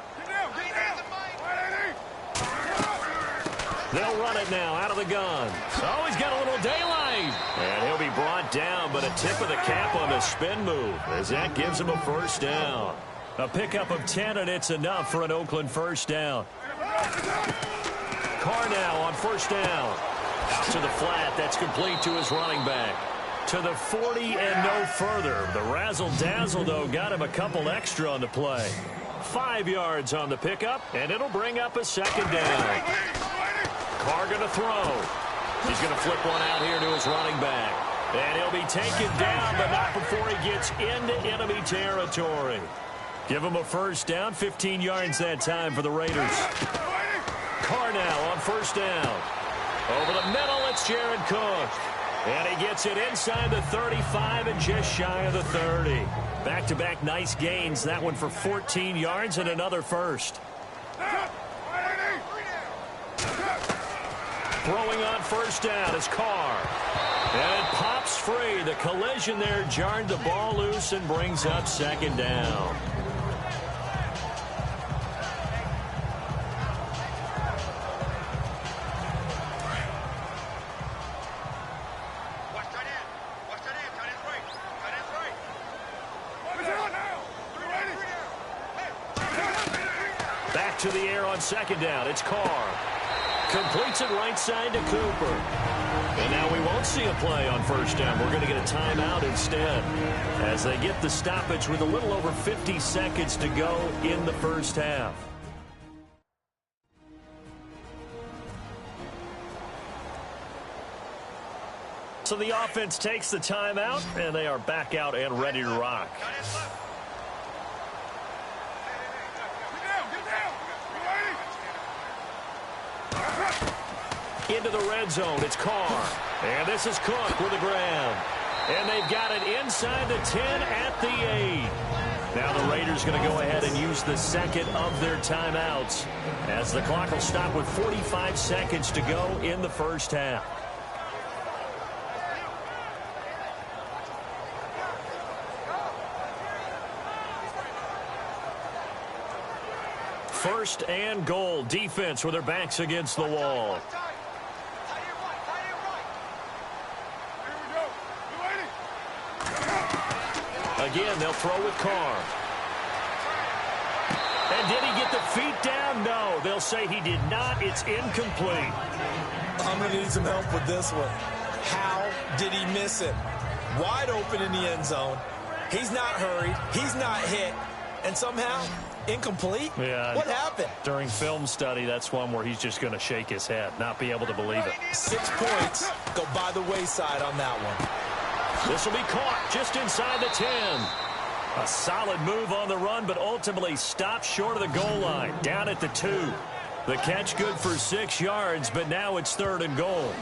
They'll run it now out of the gun. Oh, he's got a little daylight. And he'll be brought down, but a tip of the cap on the spin move as that gives him a first down. A pickup of 10, and it's enough for an Oakland first down. Carr now on first down. Out to the flat. That's complete to his running back. To the 40 and no further. The razzle-dazzle, though, got him a couple extra on the play. 5 yards on the pickup, and it'll bring up a 2nd down. Carr going to throw. He's going to flip one out here to his running back. And he'll be taken down, but not before he gets into enemy territory. Give him a first down, 15 yards that time for the Raiders. Carr now on first down. Over the middle, it's Jared Cook. And he gets it inside the 35 and just shy of the 30. Back-to-back nice gains. That one for 14 yards and another first. Throwing on first down is Carr. And it pops free. The collision there jarred the ball loose and brings up second down. Back to the air on second down. It's Carr. Completes it right side to Cooper. And now we won't see a play on first down. We're going to get a timeout instead as they get the stoppage with a little over 50 seconds to go in the first half. So the offense takes the timeout, and they are back out and ready to rock. Into the red zone, it's Carr. And this is Cook with a grab. And they've got it inside the 10 at the 8. Now the Raiders going to go ahead and use the second of their timeouts as the clock will stop with 45 seconds to go in the first half. First and goal. Defense with their backs against the wall. Again, they'll throw with Carr. And did he get the feet down? No, they'll say he did not. It's incomplete. I'm going to need some help with this one. How did he miss it? Wide open in the end zone. He's not hurried. He's not hit. And somehow, incomplete? Yeah. What happened? During film study, that's one where he's just going to shake his head, not be able to believe it. 6 points go by the wayside on that one. This will be caught just inside the 10. A solid move on the run, but ultimately stopped short of the goal line, down at the 2. The catch good for 6 yards, but now it's third and goal.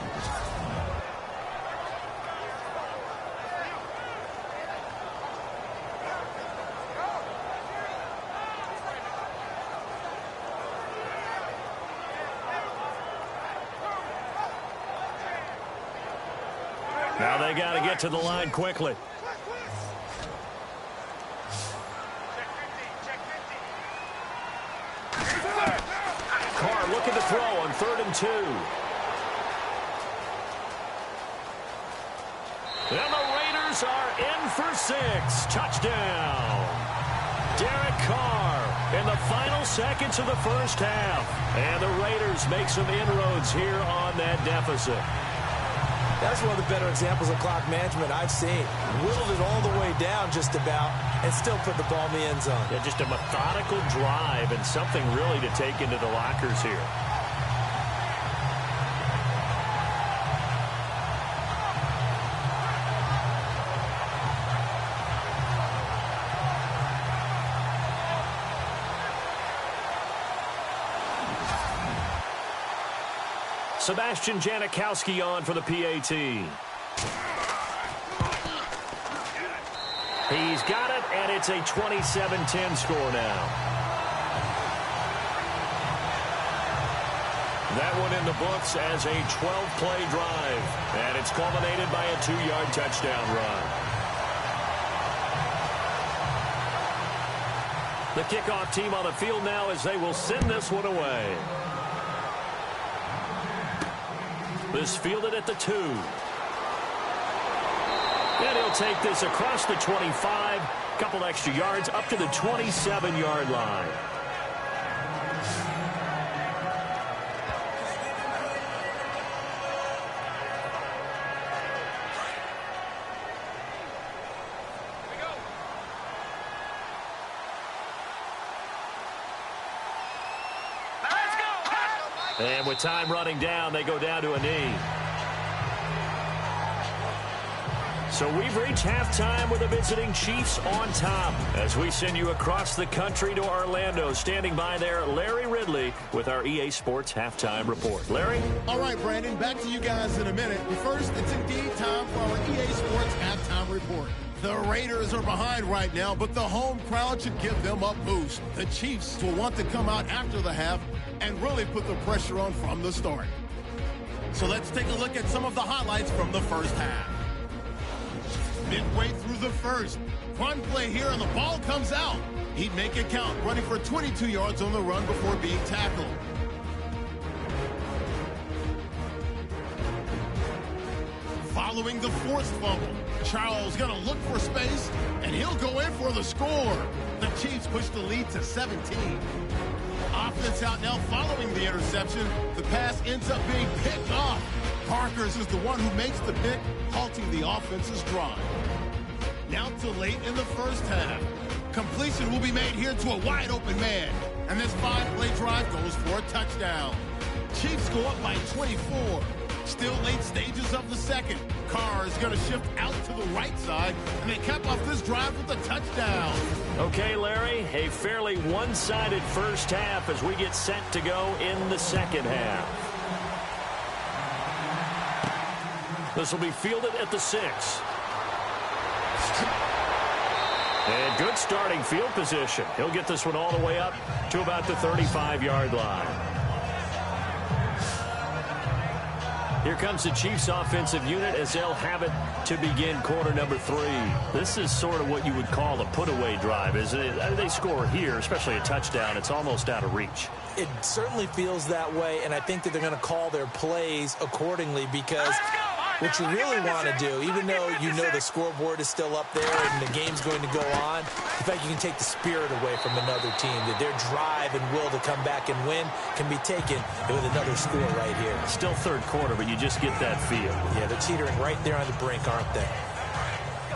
Now they got to get to the line quickly. Carr looking to throw on 3rd and 2. And the Raiders are in for 6. Touchdown. Derek Carr in the final seconds of the first half. And the Raiders make some inroads here on that deficit. That's one of the better examples of clock management I've seen. Whittled it all the way down just about and still put the ball in the end zone. Yeah, just a methodical drive and something really to take into the lockers here. Sebastian Janikowski on for the PAT. He's got it, and it's a 27-10 score now. That one in the books as a 12-play drive, and it's culminated by a 2-yard touchdown run. The kickoff team on the field now as they will send this one away. This fielded at the 2. And he'll take this across the 25. Couple extra yards up to the 27-yard line. And with time running down, they go down to a knee. So we've reached halftime with the visiting Chiefs on top. As we send you across the country to Orlando, standing by there, Larry Ridley with our EA Sports Halftime Report. Larry? All right, Brandon, back to you guys in a minute. But first, it's indeed time for our EA Sports Halftime Report. The Raiders are behind right now, but the home crowd should give them a boost. The Chiefs will want to come out after the half and really put the pressure on from the start. So let's take a look at some of the highlights from the first half. Midway through the first, run play here and the ball comes out. He'd make it count, running for 22 yards on the run before being tackled. Following the forced fumble, Charles gonna look for space, and he'll go in for the score. The Chiefs push the lead to 17. Offense out now following the interception. The pass ends up being picked off. Parkers is the one who makes the pick, halting the offense's drive. Now to late in the first half. Completion will be made here to a wide-open man. And this 5-play drive goes for a touchdown. Chiefs go up by 24. Still late stages of the second. Carr is going to shift out to the right side, and they cap off this drive with a touchdown. Okay, Larry, a fairly one-sided first half as we get set to go in the second half. This will be fielded at the 6. And good starting field position. He'll get this one all the way up to about the 35-yard line. Here comes the Chiefs offensive unit as they'll have it to begin quarter number 3. This is sort of what you would call a put-away drive, isn't it? They score here, especially a touchdown. It's almost out of reach. It certainly feels that way, and I think that they're going to call their plays accordingly because what you really want to do, even though you know the scoreboard is still up there and the game's going to go on, the fact you can take the spirit away from another team, that their drive and will to come back and win can be taken with another score right here. Still third quarter, but you just get that feel. Yeah, they're teetering right there on the brink, aren't they?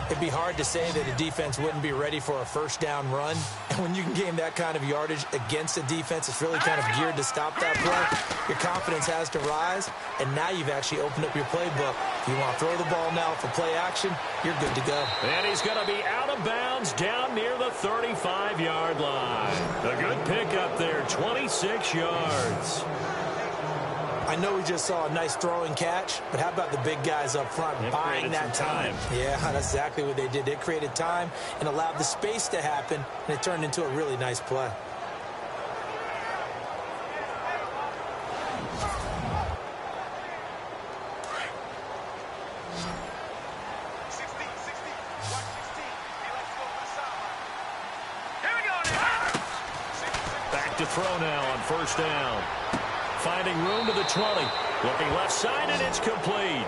It'd be hard to say that a defense wouldn't be ready for a first down run. And when you can gain that kind of yardage against a defense, it's really kind of geared to stop that play. Your confidence has to rise, and now you've actually opened up your playbook. If you want to throw the ball now for play action, you're good to go. And he's going to be out of bounds down near the 35-yard line. A good pickup there, 26 yards. I know we just saw a nice throwing catch, but how about the big guys up front buying that time? Yeah, that's exactly what they did. They created time and allowed the space to happen, and it turned into a really nice play. Back to throw now on first down. Finding room to the 20. Looking left side, and it's complete.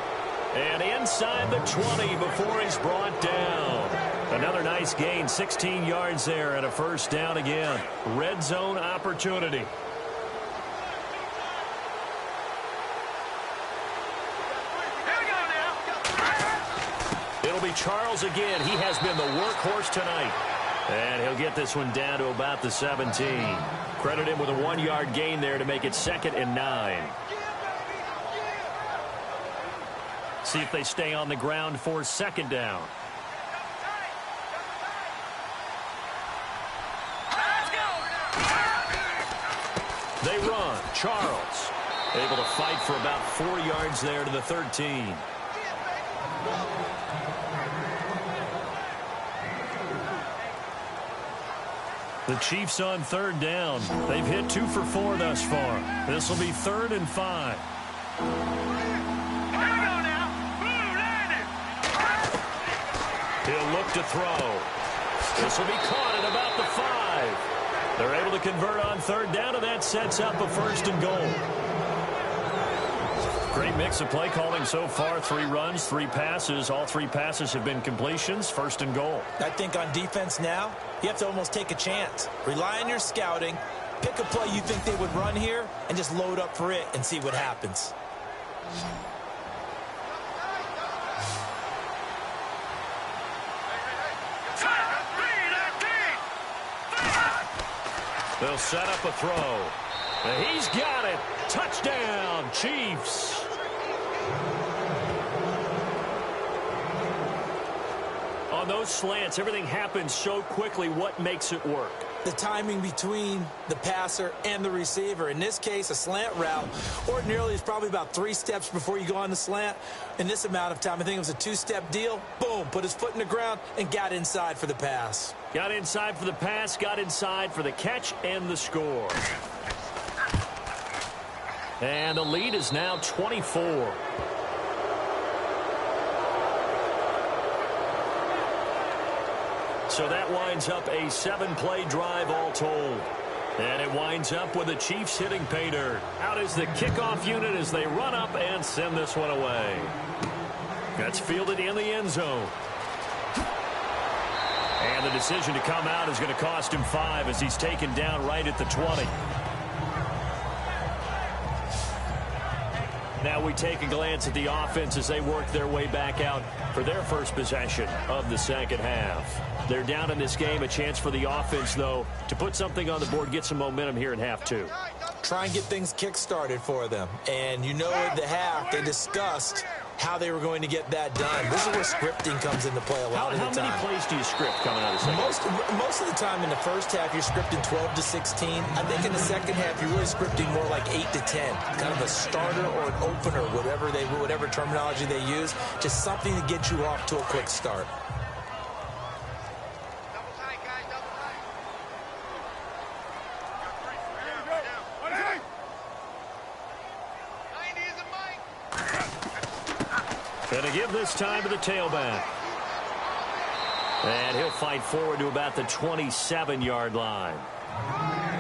And inside the 20 before he's brought down. Another nice gain, 16 yards there, and a first down again. Red zone opportunity. It'll be Charles again. He has been the workhorse tonight. And he'll get this one down to about the 17. Credit him with a 1-yard gain there to make it 2nd and 9. See if they stay on the ground for second down. They run. Charles able to fight for about 4 yards there to the 13. The Chiefs on third down. They've hit 2 for 4 thus far. This will be 3rd and 5. He'll look to throw. This will be caught at about the 5. They're able to convert on third down, and that sets up a 1st and goal. Great mix of play calling so far. 3 runs, 3 passes. All 3 passes have been completions. 1st and goal. I think on defense now, you have to almost take a chance. Rely on your scouting. Pick a play you think they would run here and just load up for it and see what happens. They'll set up a throw. And he's got it. Touchdown, Chiefs. On those slants, everything happens so quickly. What makes it work? The timing between the passer and the receiver. In this case, a slant route ordinarily is probably about 3 steps before you go on the slant. In this amount of time, I think it was a 2-step deal. Boom, put his foot in the ground and got inside for the pass. Got inside for the pass, got inside for the catch and the score. And the lead is now 24. So that winds up a 7-play drive all told. And it winds up with the Chiefs hitting pay dirt. Out is the kickoff unit as they run up and send this one away. That's fielded in the end zone. And the decision to come out is going to cost him 5 as he's taken down right at the 20. Now we take a glance at the offense as they work their way back out for their first possession of the second half. They're down in this game. A chance for the offense, though, to put something on the board, get some momentum here in half 2. Try and get things kick-started for them. And you know at the half, they discussed how they were going to get that done. This is where scripting comes into play a lot of the time. How many plays do you script coming out of the second half? Most of the time in the first half, you're scripting 12 to 16. I think in the second half, you're really scripting more like 8 to 10. Kind of a starter or an opener, whatever terminology they use. Just something to get you off to a quick start. Going to give this time to the tailback. And he'll fight forward to about the 27-yard line.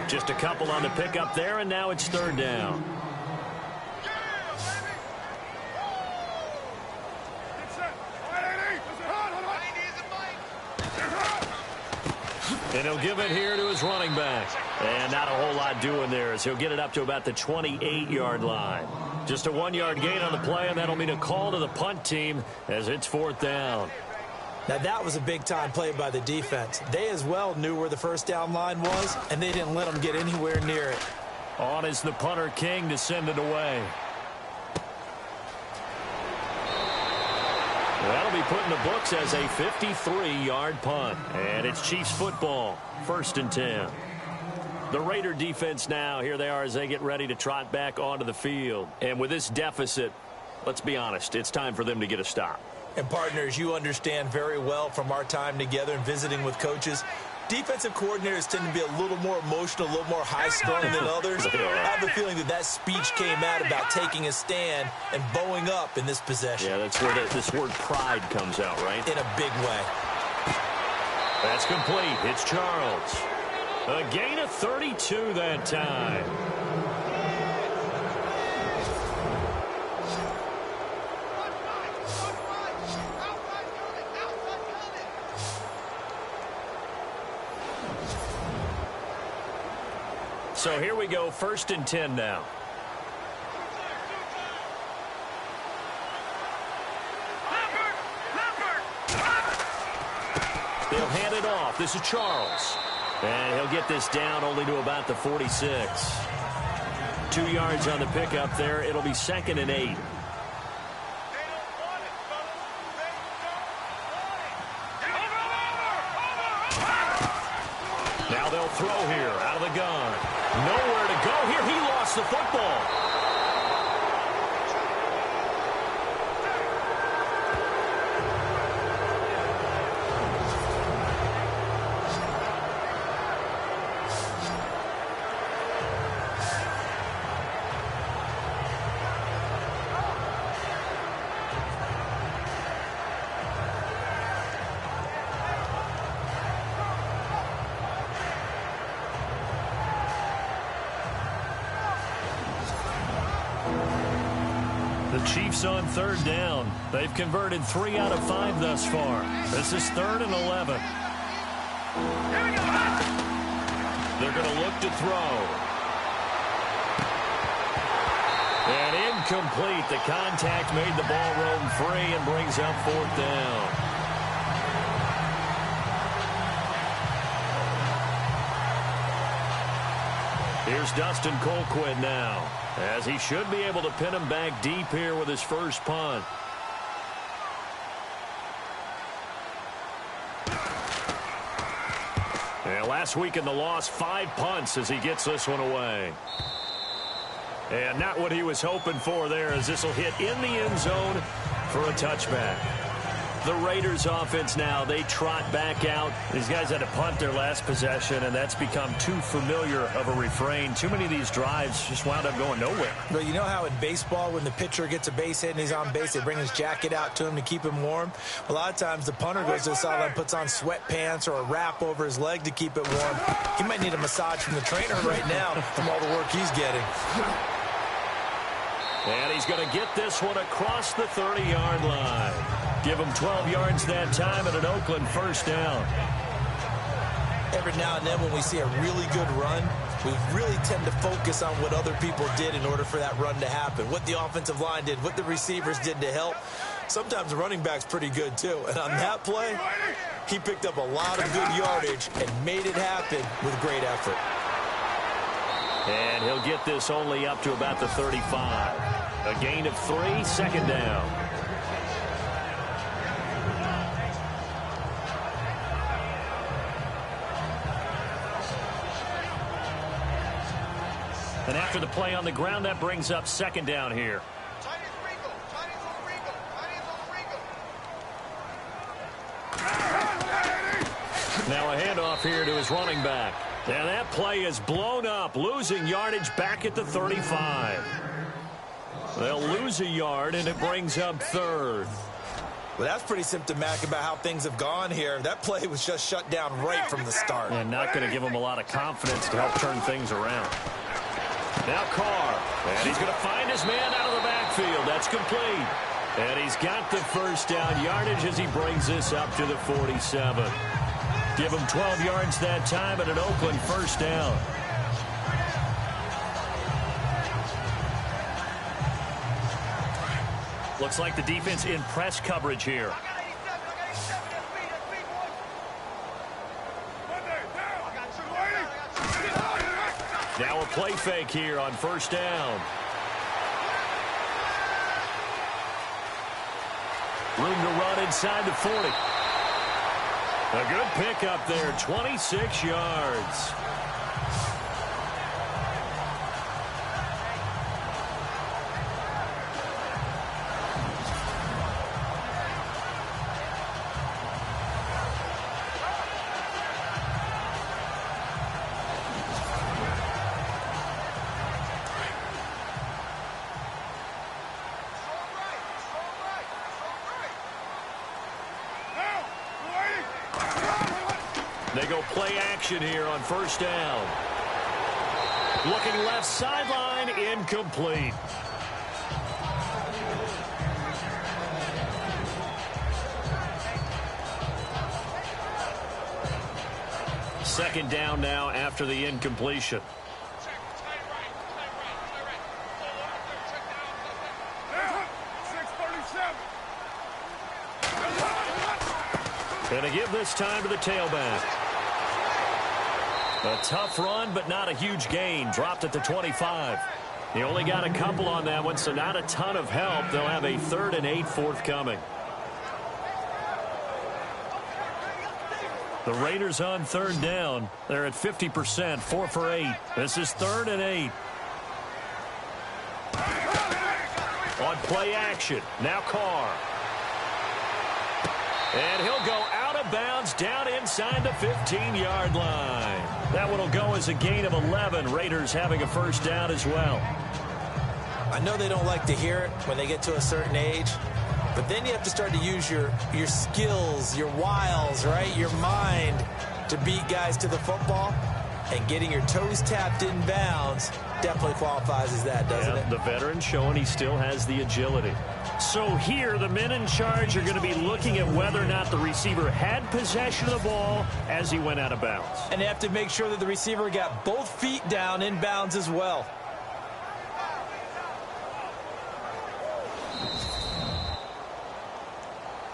Just a couple on the pickup there, and now it's 3rd down. And he'll give it here to his running back. And not a whole lot doing there as he'll get it up to about the 28-yard line. Just a 1-yard gain on the play, and that'll mean a call to the punt team as it's 4th down. Now, that was a big-time play by the defense. They as well knew where the first down line was, and they didn't let them get anywhere near it. On is the punter King to send it away. That'll be put in the books as a 53-yard punt. And it's Chiefs football, 1st and 10. The Raider defense now, here they are as they get ready to trot back onto the field. And with this deficit, let's be honest, it's time for them to get a stop. And partners, you understand very well from our time together and visiting with coaches, defensive coordinators tend to be a little more emotional, a little more high-strung than others. I have a feeling that speech came out about taking a stand and bowing up in this possession. Yeah, that's where this word pride comes out, right? In a big way. That's complete. It's Charles. A gain of 32 that time. So here we go, 1st and 10 now. They'll hand it off. This is Charles. And he'll get this down only to about the 46. 2 yards on the pickup there. It'll be 2nd and 8. Now they'll throw here out of the gun. Nowhere to go here. He lost the football. The Chiefs on 3rd down. They've converted 3 out of 5 thus far. This is 3rd and 11. They're going to look to throw. And incomplete. The contact made the ball roam free and brings up 4th down. Here's Dustin Colquitt now, as he should be able to pin him back deep here with his first punt. And last week in the loss, 5 punts as he gets this one away. And not what he was hoping for there, as this will hit in the end zone for a touchback. The Raiders offense now, they trot back out. These guys had to punt their last possession, and that's become too familiar of a refrain. Too many of these drives just wound up going nowhere. But you know how in baseball, when the pitcher gets a base hit and he's on base, they bring his jacket out to him to keep him warm? A lot of times the punter goes to the sideline, puts on sweatpants or a wrap over his leg to keep it warm. He might need a massage from the trainer right now from all the work he's getting. And he's going to get this one across the 30-yard line. Give him 12 yards that time at an Oakland first down. Every now and then when we see a really good run, we really tend to focus on what other people did in order for that run to happen. What the offensive line did, what the receivers did to help. Sometimes the running back's pretty good too. And on that play, he picked up a lot of good yardage and made it happen with great effort. And he'll get this only up to about the 35. A gain of 3, second down. And after the play on the ground, that brings up second down here. Now a handoff here to his running back. And that play is blown up, losing yardage back at the 35. They'll lose a yard, and it brings up third. Well, that's pretty symptomatic about how things have gone here. That play was just shut down right from the start. And not going to give him a lot of confidence to help turn things around. Now Carr, and he's going to find his man out of the backfield. That's complete. And he's got the first down yardage as he brings this up to the 47. Give him 12 yards that time at an Oakland first down. Looks like the defense in press coverage here. Now a play fake here on first down. Room to run inside the 40. A good pickup there, 26 yards. They go play action here on first down. Looking left sideline, incomplete. Second down now after the incompletion. Going to give this time to the tailback. A tough run, but not a huge gain. Dropped at the 25. He only got a couple on that one, so not a ton of help. They'll have a 3rd and 8 forthcoming. The Raiders on third down. They're at 50%, 4 for 8. This is 3rd and 8. On play action. Now Carr. And he'll go out of bounds down inside the 15-yard line. That one will go as a gain of 11. Raiders having a first down as well. I know they don't like to hear it when they get to a certain age, but then you have to start to use your skills, your wiles, right? Your mind to beat guys to the football. And getting your toes tapped in bounds definitely qualifies as that, doesn't it? The veteran showing he still has the agility. So here, the men in charge are going to be looking at whether or not the receiver had possession of the ball as he went out of bounds. And they have to make sure that the receiver got both feet down in bounds as well.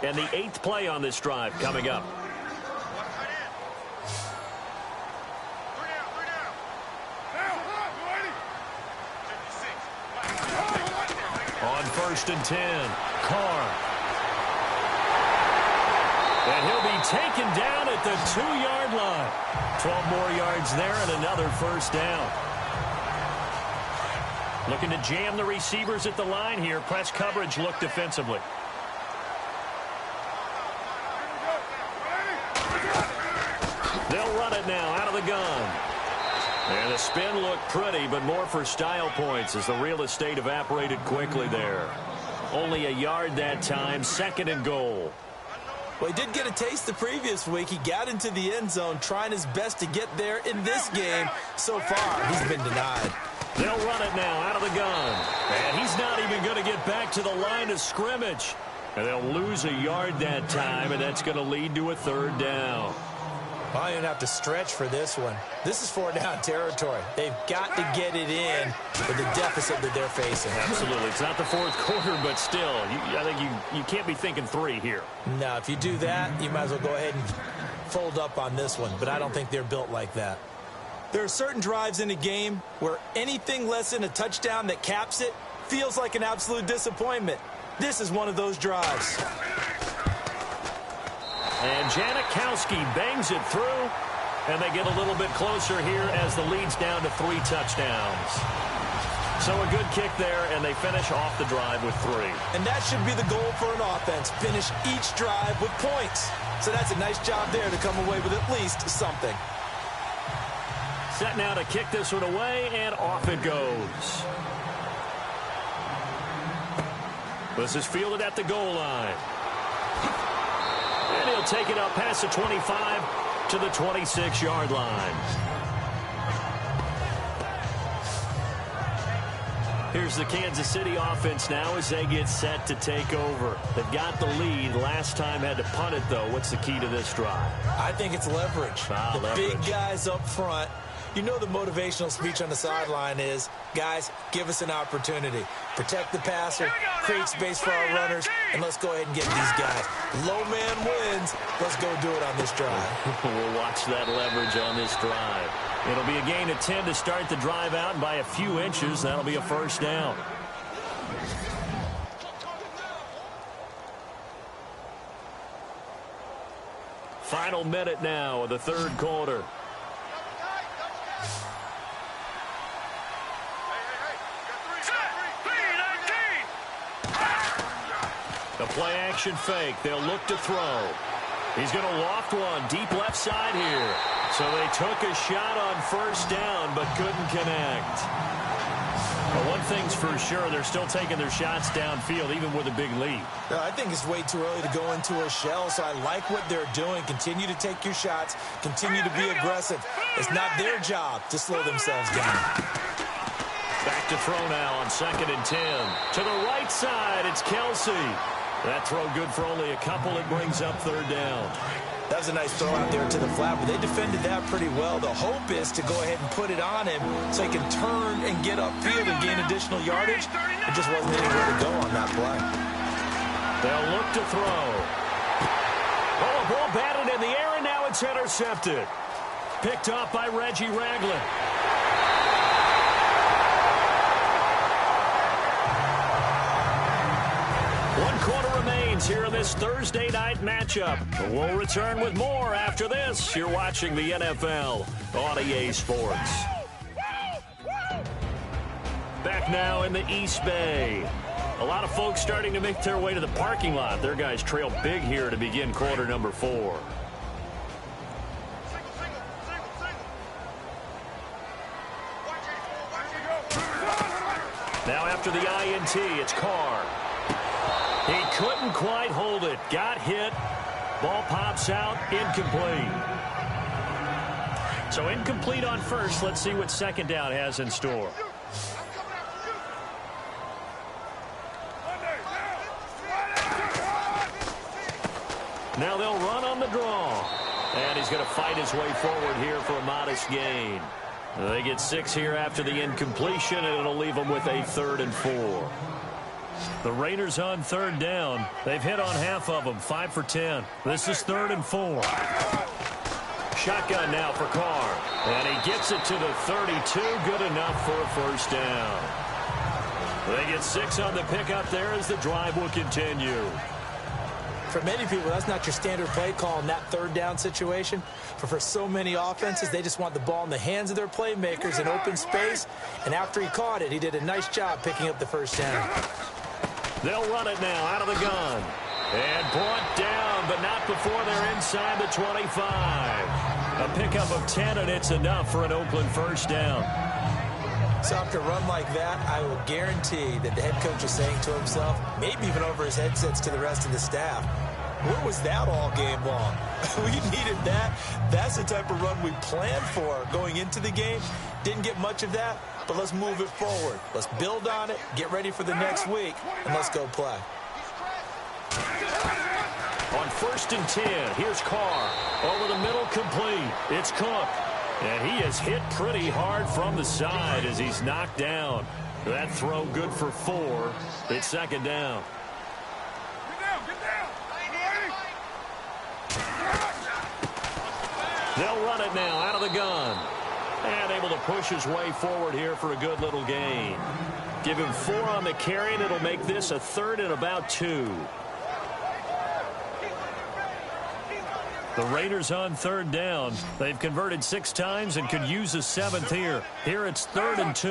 And the 8th play on this drive coming up. On 1st and 10, Carr. And he'll be taken down at the 2-yard line. 12 more yards there and another first down. Looking to jam the receivers at the line here. Press coverage look defensively. They'll run it now out of the gun. And the spin looked pretty, but more for style points as the real estate evaporated quickly there. Only a yard that time, 2nd and goal. Well, he did get a taste the previous week. He got into the end zone trying his best to get there in this game. So far, he's been denied. They'll run it now out of the gun. And he's not even going to get back to the line of scrimmage. And they'll lose a yard that time, and that's going to lead to a 3rd down. Well, you don't have to stretch for this one. This is 4-down territory. They've got to get it in with the deficit that they're facing. Absolutely. It's not the 4th quarter, but still, I think you can't be thinking 3 here. No, if you do that, you might as well go ahead and fold up on this one. But I don't think they're built like that. There are certain drives in a game where anything less than a touchdown that caps it feels like an absolute disappointment. This is one of those drives. And Janikowski bangs it through, and they get a little bit closer here as the lead's down to 3 touchdowns. So a good kick there, and they finish off the drive with 3. And that should be the goal for an offense, finish each drive with points. So that's a nice job there to come away with at least something. Set now to kick this one away, and off it goes. This is fielded at the goal line. And he'll take it up past the 25 to the 26-yard line. Here's the Kansas City offense now as they get set to take over. They've got the lead. Last time had to punt it, though. What's the key to this drive? I think it's leverage. Big guys up front. You know the motivational speech on the sideline is, guys, give us an opportunity. Protect the passer, create space for our runners, and let's go ahead and get these guys. Low man wins. Let's go do it on this drive. We'll watch that leverage on this drive. It'll be a gain of 10 to start the drive out, and by a few inches, that'll be a first down. Final minute now of the 3rd quarter. The play-action fake. They'll look to throw. He's going to loft one deep left side here. So they took a shot on first down but couldn't connect. But one thing's for sure, they're still taking their shots downfield even with a big lead. I think it's way too early to go into a shell, so I like what they're doing. Continue to take your shots. Continue to be aggressive. It's not their job to slow themselves down. Back to throw now on 2nd and 10. To the right side, it's Kelsey. That throw good for only a couple. It brings up 3rd down. That was a nice throw out there to the flat, but they defended that pretty well. The hope is to go ahead and put it on him so he can turn and get upfield and gain additional yardage. It just wasn't anywhere to go on that play. They'll look to throw. Oh, a ball batted in the air, and now it's intercepted. Picked off by Reggie Ragland. One quarter remains here in this Thursday night matchup. We'll return with more after this. You're watching the NFL on EA Sports. Back now in the East Bay. A lot of folks starting to make their way to the parking lot. Their guys trail big here to begin quarter number 4. Now after the INT, it's Carr. He couldn't quite hold it. Got hit. Ball pops out. Incomplete. So incomplete on first. Let's see what 2nd down has in store. Now they'll run on the draw. And he's going to fight his way forward here for a modest gain. They get 6 here after the incompletion, and it'll leave them with a 3rd and 4. The Raiders on 3rd down. They've hit on half of them, 5 for 10. This is 3rd and 4. Shotgun now for Carr. And he gets it to the 32. Good enough for a first down. They get 6 on the pickup there as the drive will continue. For many people, that's not your standard play call in that third down situation. But for so many offenses, they just want the ball in the hands of their playmakers in open space. And after he caught it, he did a nice job picking up the first down. They'll run it now out of the gun. And brought down, but not before they're inside the 25. A pickup of 10, and it's enough for an Oakland first down. So after a run like that, I will guarantee that the head coach is saying to himself, maybe even over his headsets to the rest of the staff, where was that all game long? We needed that. That's the type of run we planned for going into the game. Didn't get much of that, but let's move it forward. Let's build on it, get ready for the next week, and let's go play. On 1st and 10, here's Carr. Over the middle, complete. It's Cook. And he is hit pretty hard from the side as he's knocked down. That throw good for 4. It's second down. Get down. They'll run it now out of the gun. And able to push his way forward here for a good little gain. Give him 4 on the carry, and it'll make this a 3rd and about 2. The Raiders on 3rd down. They've converted 6 times and could use a 7th here. Here it's 3rd and 2.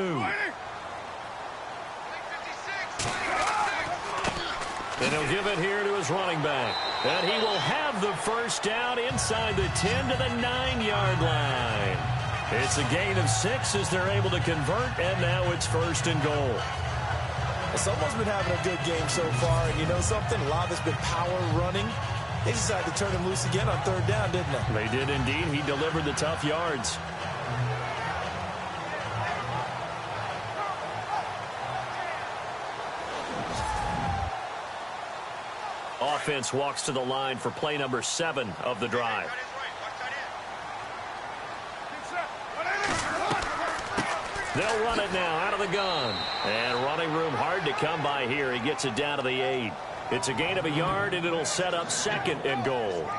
And he'll give it here to his running back. And he will have the first down inside the 10 to the 9-yard line. It's a gain of 6 as they're able to convert, and now it's 1st and goal. Someone's been having a good game so far, and you know something? A lot of it's been power running. They decided to turn him loose again on 3rd down, didn't they? They did indeed. He delivered the tough yards. Offense walks to the line for play number 7 of the drive. They'll run it now out of the gun. And running room hard to come by here. He gets it down to the 8. It's a gain of a yard, and it'll set up 2nd and goal.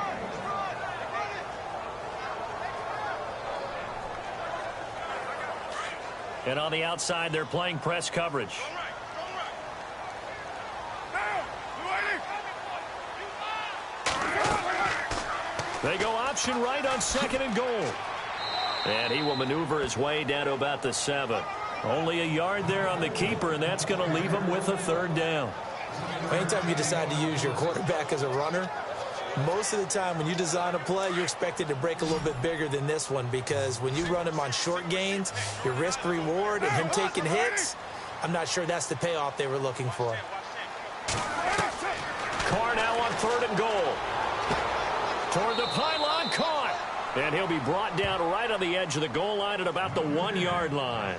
And on the outside, they're playing press coverage. They go option right on 2nd and goal. And he will maneuver his way down to about the 7. Only a yard there on the keeper, and that's going to leave him with a 3rd down. Anytime you decide to use your quarterback as a runner, most of the time when you design a play, you're expected to break a little bit bigger than this one, because when you run him on short gains, your risk-reward and him taking hits, I'm not sure that's the payoff they were looking for. Carr now on 3rd and goal. Toward the pylon, caught. And he'll be brought down right on the edge of the goal line at about the 1-yard line.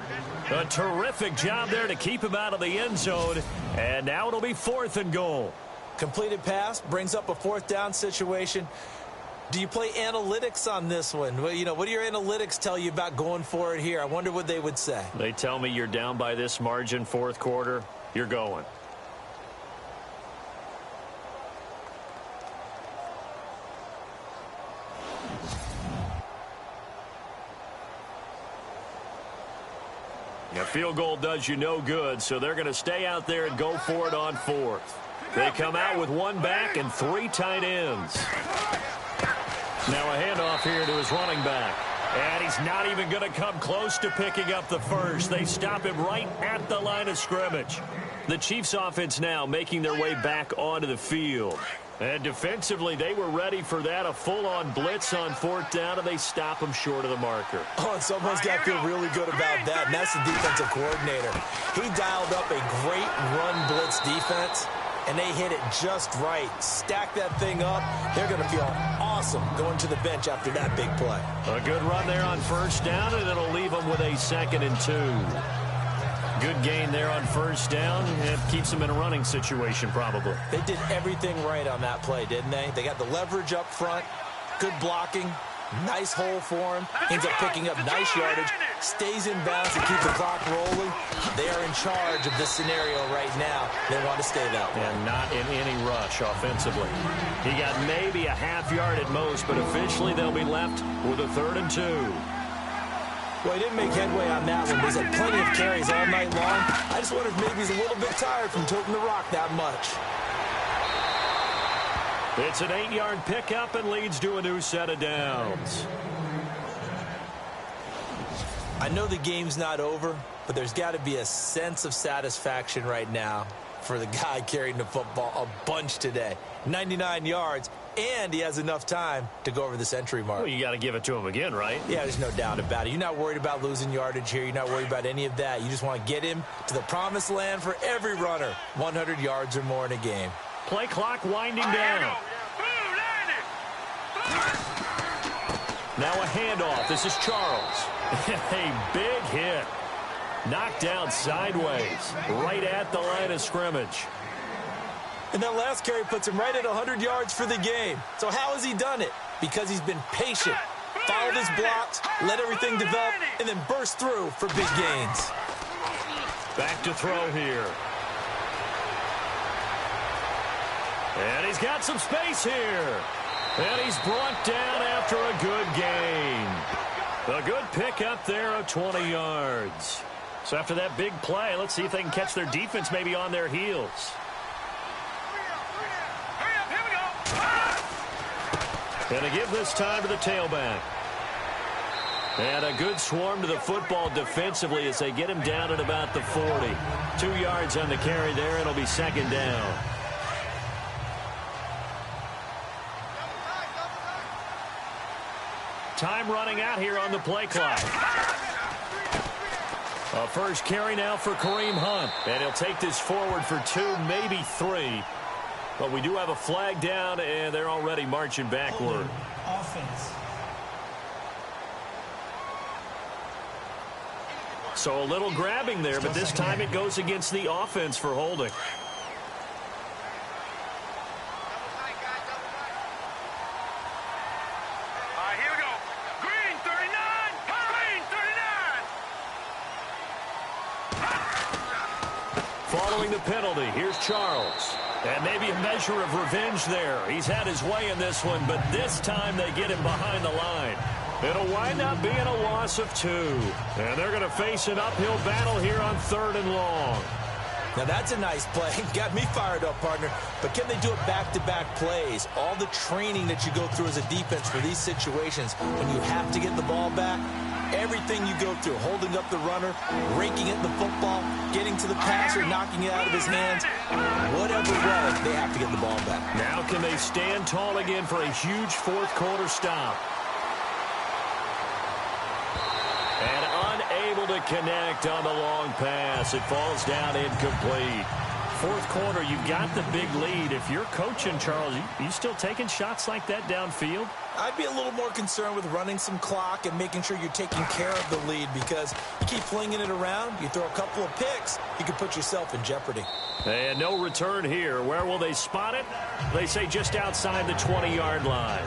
A terrific job there to keep him out of the end zone. And now it'll be 4th and goal. Completed pass brings up a 4th down situation. Do you play analytics on this one? Well, you know, what do your analytics tell you about going for it here? I wonder what they would say. They tell me you're down by this margin, 4th quarter. You're going. A field goal does you no good, so they're going to stay out there and go for it on 4th. They come out with 1 back and 3 tight ends. Now a handoff here to his running back. And he's not even going to come close to picking up the first. They stop him right at the line of scrimmage. The Chiefs offense now making their way back onto the field. And defensively, they were ready for that, a full-on blitz on 4th down, and they stop him short of the marker. Oh, and someone's got to feel really good about that, and that's the defensive coordinator. He dialed up a great run blitz defense, and they hit it just right. Stack that thing up. They're going to feel awesome going to the bench after that big play. A good run there on 1st down, and it'll leave them with a 2nd and 2. Good gain there on 1st down. It keeps them in a running situation, probably. They did everything right on that play, didn't they? They got the leverage up front, good blocking, nice hole for him. Ends up picking up nice yardage, stays in bounds to keep the clock rolling. They are in charge of this scenario right now. They want to stay that way. And not in any rush offensively. He got maybe a half yard at most, but officially they'll be left with a 3rd and 2. Well, he didn't make headway on that one. He's had plenty of carries all night long. I just wonder if maybe he's a little bit tired from toting the rock that much. It's an 8-yard pickup and leads to a new set of downs. I know the game's not over, but there's got to be a sense of satisfaction right now for the guy carrying the football a bunch today. 99 yards, and he has enough time to go over the century mark. Well, you got to give it to him again, right? Yeah, there's no doubt about it. You're not worried about losing yardage here. You're not worried about any of that. You just want to get him to the promised land for every runner. 100 yards or more in a game. Play clock winding down. Now a handoff. This is Charles. A big hit. Knocked down sideways, right at the line of scrimmage. And that last carry puts him right at 100 yards for the game. So how has he done it? Because he's been patient, followed his blocks, let everything develop, and then burst through for big gains. Back to throw here. And he's got some space here. And he's brought down after a good gain. A good pickup there of 20 yards. So after that big play, let's see if they can catch their defense maybe on their heels. And to give this time to the tailback. And a good swarm to the football defensively as they get him down at about the 40. 2 yards on the carry there. It'll be second down. Time running out here on the play clock. A first carry now for Kareem Hunt. And he'll take this forward for 2, maybe 3. But we do have a flag down, and they're already marching backward. Offense. So a little grabbing there, but this time it goes against the offense for holding. Following the penalty, here's Charles. And maybe a measure of revenge there. He's had his way in this one, but this time they get him behind the line. It'll wind up being a loss of 2. And they're going to face an uphill battle here on 3rd and long. Now that's a nice play. Got me fired up, partner. But can they do it back-to-back plays? All the training that you go through as a defense for these situations, when you have to get the ball back, everything you go through, holding up the runner, raking it in the football, getting to the passer, knocking it out of his hands, whatever way, they have to get the ball back. Now can they stand tall again for a huge 4th quarter stop? And unable to connect on the long pass. It falls down incomplete. 4th quarter, you've got the big lead. If you're coaching, Charles, you still taking shots like that downfield? I'd be a little more concerned with running some clock and making sure you're taking care of the lead, because you keep flinging it around, you throw a couple of picks, you can put yourself in jeopardy. And no return here. Where will they spot it? They say just outside the 20-yard line.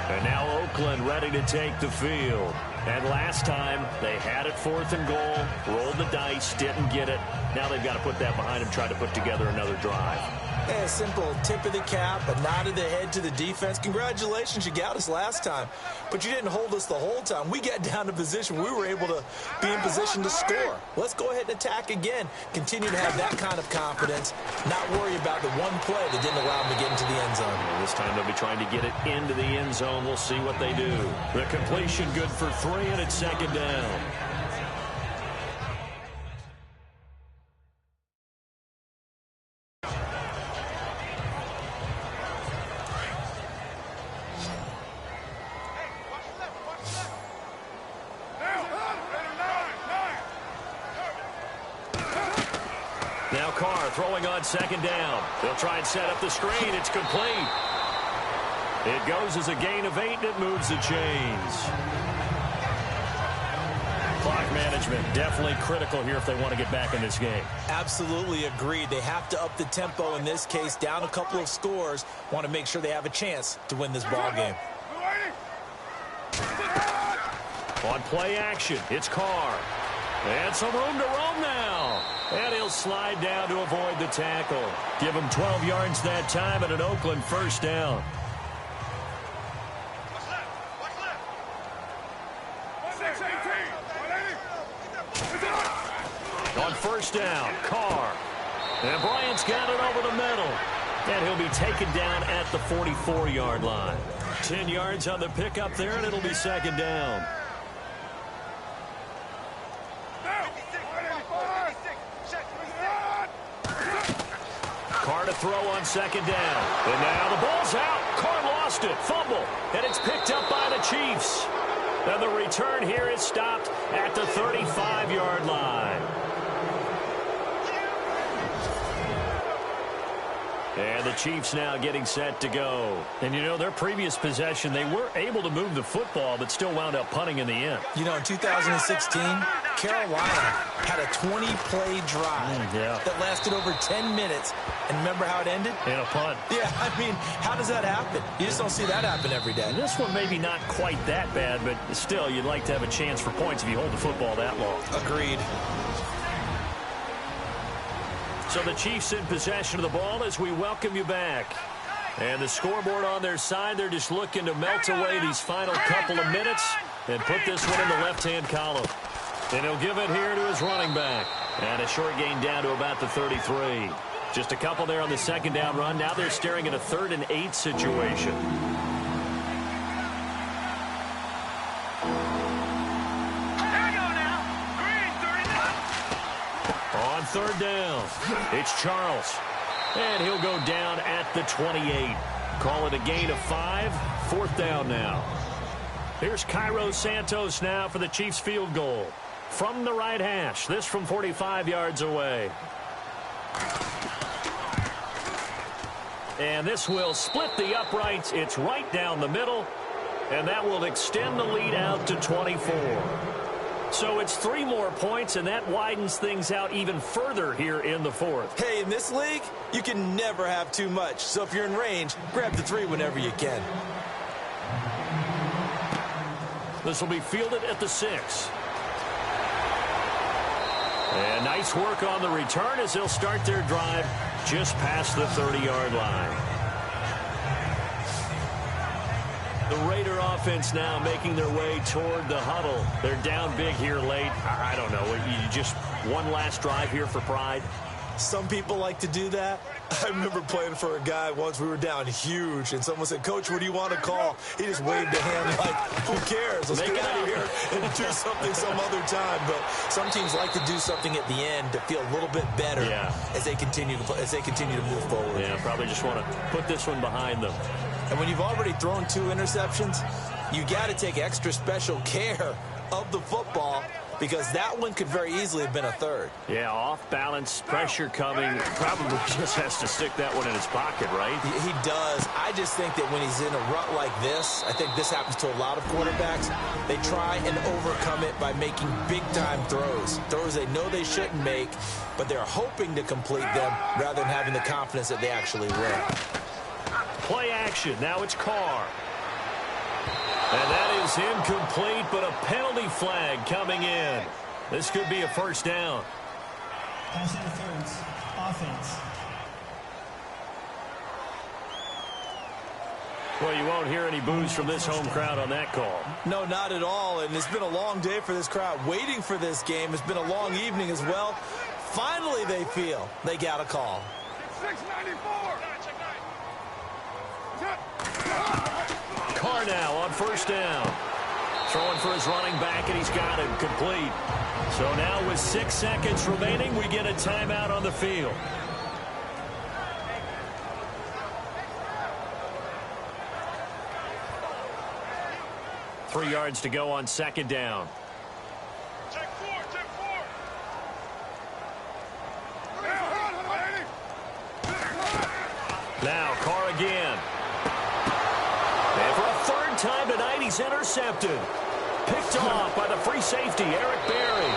And now Oakland ready to take the field. And last time, they had it 4th and goal, rolled the dice, didn't get it. Now they've got to put that behind them, try to put together another drive. Yeah, a simple tip of the cap, a nod of the head to the defense. Congratulations, you got us last time. But you didn't hold us the whole time. We got down to position. We were able to be in position to score. Let's go ahead and attack again. Continue to have that kind of confidence. Not worry about the one play that didn't allow them to get into the end zone. And this time they'll be trying to get it into the end zone. We'll see what they do. The completion good for 3, and it's second down. Now Carr throwing on second down. They'll try and set up the screen. It's complete. It goes as a gain of 8, and it moves the chains. Clock management definitely critical here if they want to get back in this game. Absolutely agreed. They have to up the tempo in this case, down a couple of scores. Want to make sure they have a chance to win this ball game. On play action, it's Carr. And some room to roam now. And he'll slide down to avoid the tackle. Give him 12 yards that time and an Oakland first down. On first down, Carr. And Bryant's got it over the middle. And he'll be taken down at the 44-yard line. 10 yards on the pickup there, and it'll be second down. Carr to throw on second down. And now the ball's out. Carr lost it. Fumble. And it's picked up by the Chiefs. And the return here is stopped at the 35-yard line. And the Chiefs now getting set to go. And, you know, their previous possession, they were able to move the football, but still wound up punting in the end. You know, in 2016, Carolina had a 20-play drive that lasted over 10 minutes. And remember how it ended? In a punt. Yeah, I mean, how does that happen? You just don't see that happen every day. And this one maybe not quite that bad, but still, you'd like to have a chance for points if you hold the football that long. Agreed. So the Chiefs in possession of the ball as we welcome you back. And the scoreboard on their side, they're just looking to melt away these final couple of minutes and put this one in the left-hand column. And he'll give it here to his running back. And a short gain down to about the 33. Just a couple there on the second down run. Now they're staring at a 3rd and 8 situation. On third down, it's Charles. And he'll go down at the 28. Call it a gain of 5. 4th down now. Here's Cairo Santos now for the Chiefs field goal. From the right hash, this from 45 yards away. And this will split the uprights. It's right down the middle. And that will extend the lead out to 24. So it's 3 more points, and that widens things out even further here in the 4th. Hey, in this league, you can never have too much. So if you're in range, grab the 3 whenever you can. This will be fielded at the 6. And nice work on the return as they'll start their drive just past the 30-yard line. The Raider offense now making their way toward the huddle. They're down big here late. I don't know. You just one last drive here for pride? Some people like to do that. I remember playing for a guy once. We were down huge, and someone said, "Coach, what do you want to call?" He just waved a hand like, "Who cares? Let's get out of here and do something some other time." But some teams like to do something at the end to feel a little bit better as they continue to move forward. Yeah, probably just want to put this one behind them. And when you've already thrown 2 interceptions, you got to take extra special care of the football, because that one could very easily have been a 3rd. Yeah, off balance, pressure coming. Probably just has to stick that one in his pocket, right? He does. I just think that when he's in a rut like this, I think this happens to a lot of quarterbacks, they try and overcome it by making big-time throws. Throws they know they shouldn't make, but they're hoping to complete them rather than having the confidence that they actually will. Play action. Now it's Carr. And that is incomplete, but a penalty flag coming in. This could be a 1st down. Pass interference. Offense. Well, you won't hear any boos from this home crowd on that call. No, not at all. And it's been a long day for this crowd waiting for this game. It's been a long evening as well. Finally, they feel they got a call. 694. Carr now on 1st down. Throwing for his running back, and he's got it complete. So now with 6 seconds remaining, we get a timeout on the field. Three yards to go on 2nd down. Check 4, check 4. Now Carr again. And for a 3rd time tonight, he's intercepted. Picked off by the free safety, Eric Berry.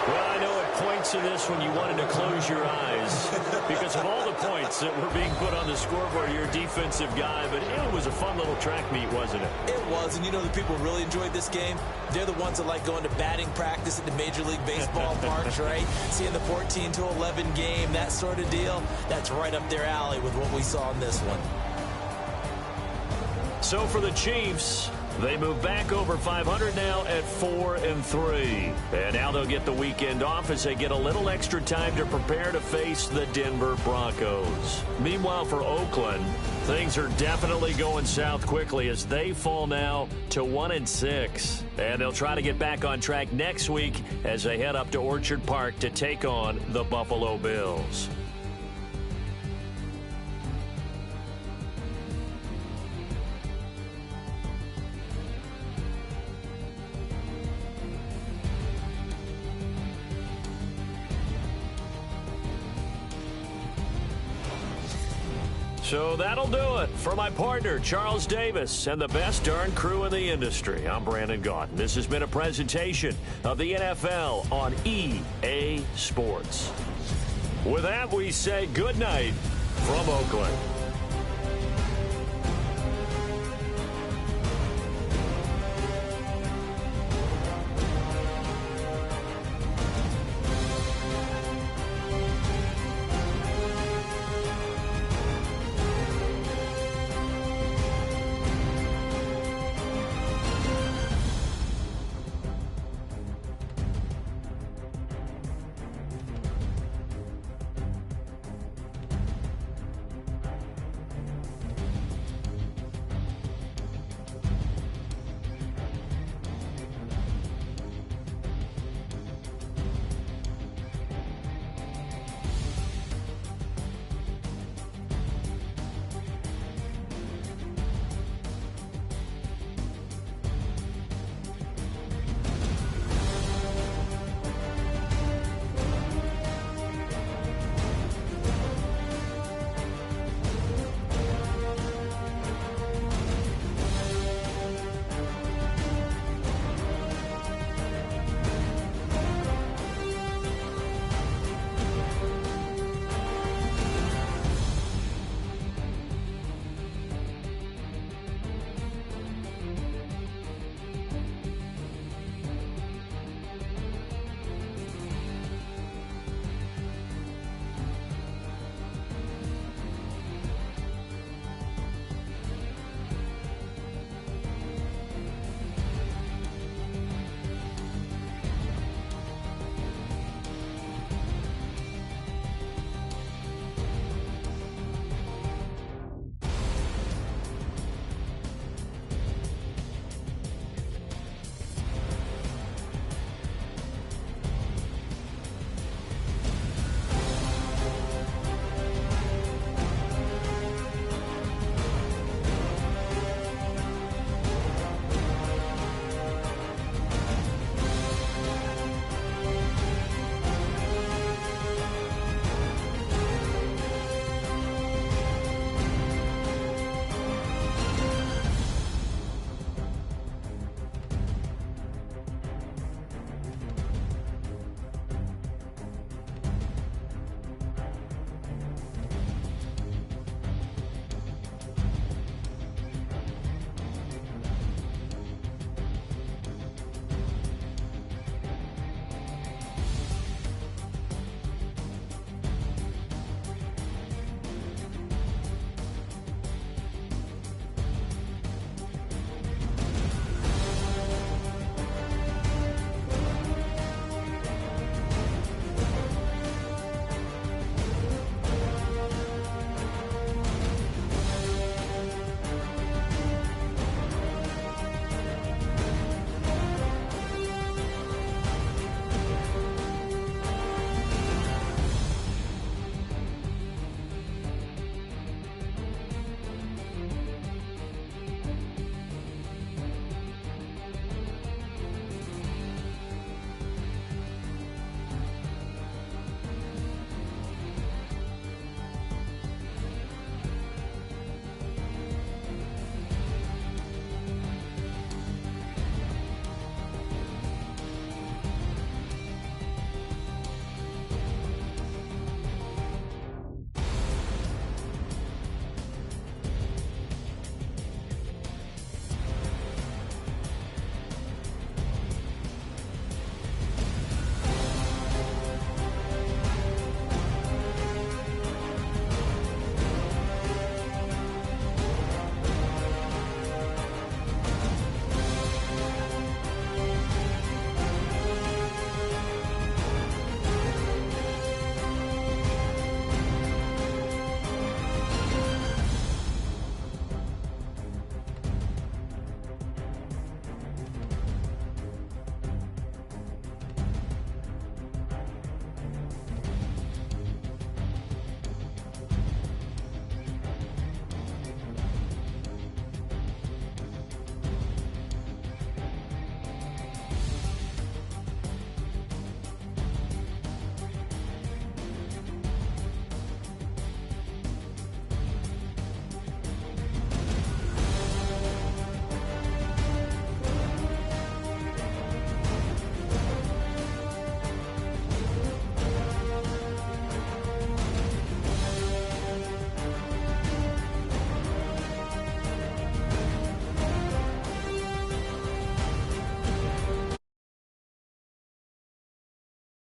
Well, I know at points in this when you wanted to close your eyes because of all the points that were being put on the scoreboard, you're a defensive guy, but it was a fun little track meet, wasn't it? It was, and you know the people really enjoyed this game? They're the ones that like going to batting practice at the Major League Baseball parks, right? Seeing the 14-11 game, that sort of deal, that's right up their alley with what we saw in this one. So for the Chiefs, They move back over 500 now at 4-3. And now they'll get the weekend off as they get a little extra time to prepare to face the Denver Broncos. Meanwhile, for Oakland, things are definitely going south quickly as they fall now to 1-6. And they'll try to get back on track next week as they head up to Orchard Park to take on the Buffalo Bills. So that'll do it for my partner, Charles Davis, and the best darn crew in the industry. I'm Brandon Gaudin. This has been a presentation of the NFL on EA Sports. With that, we say good night from Oakland.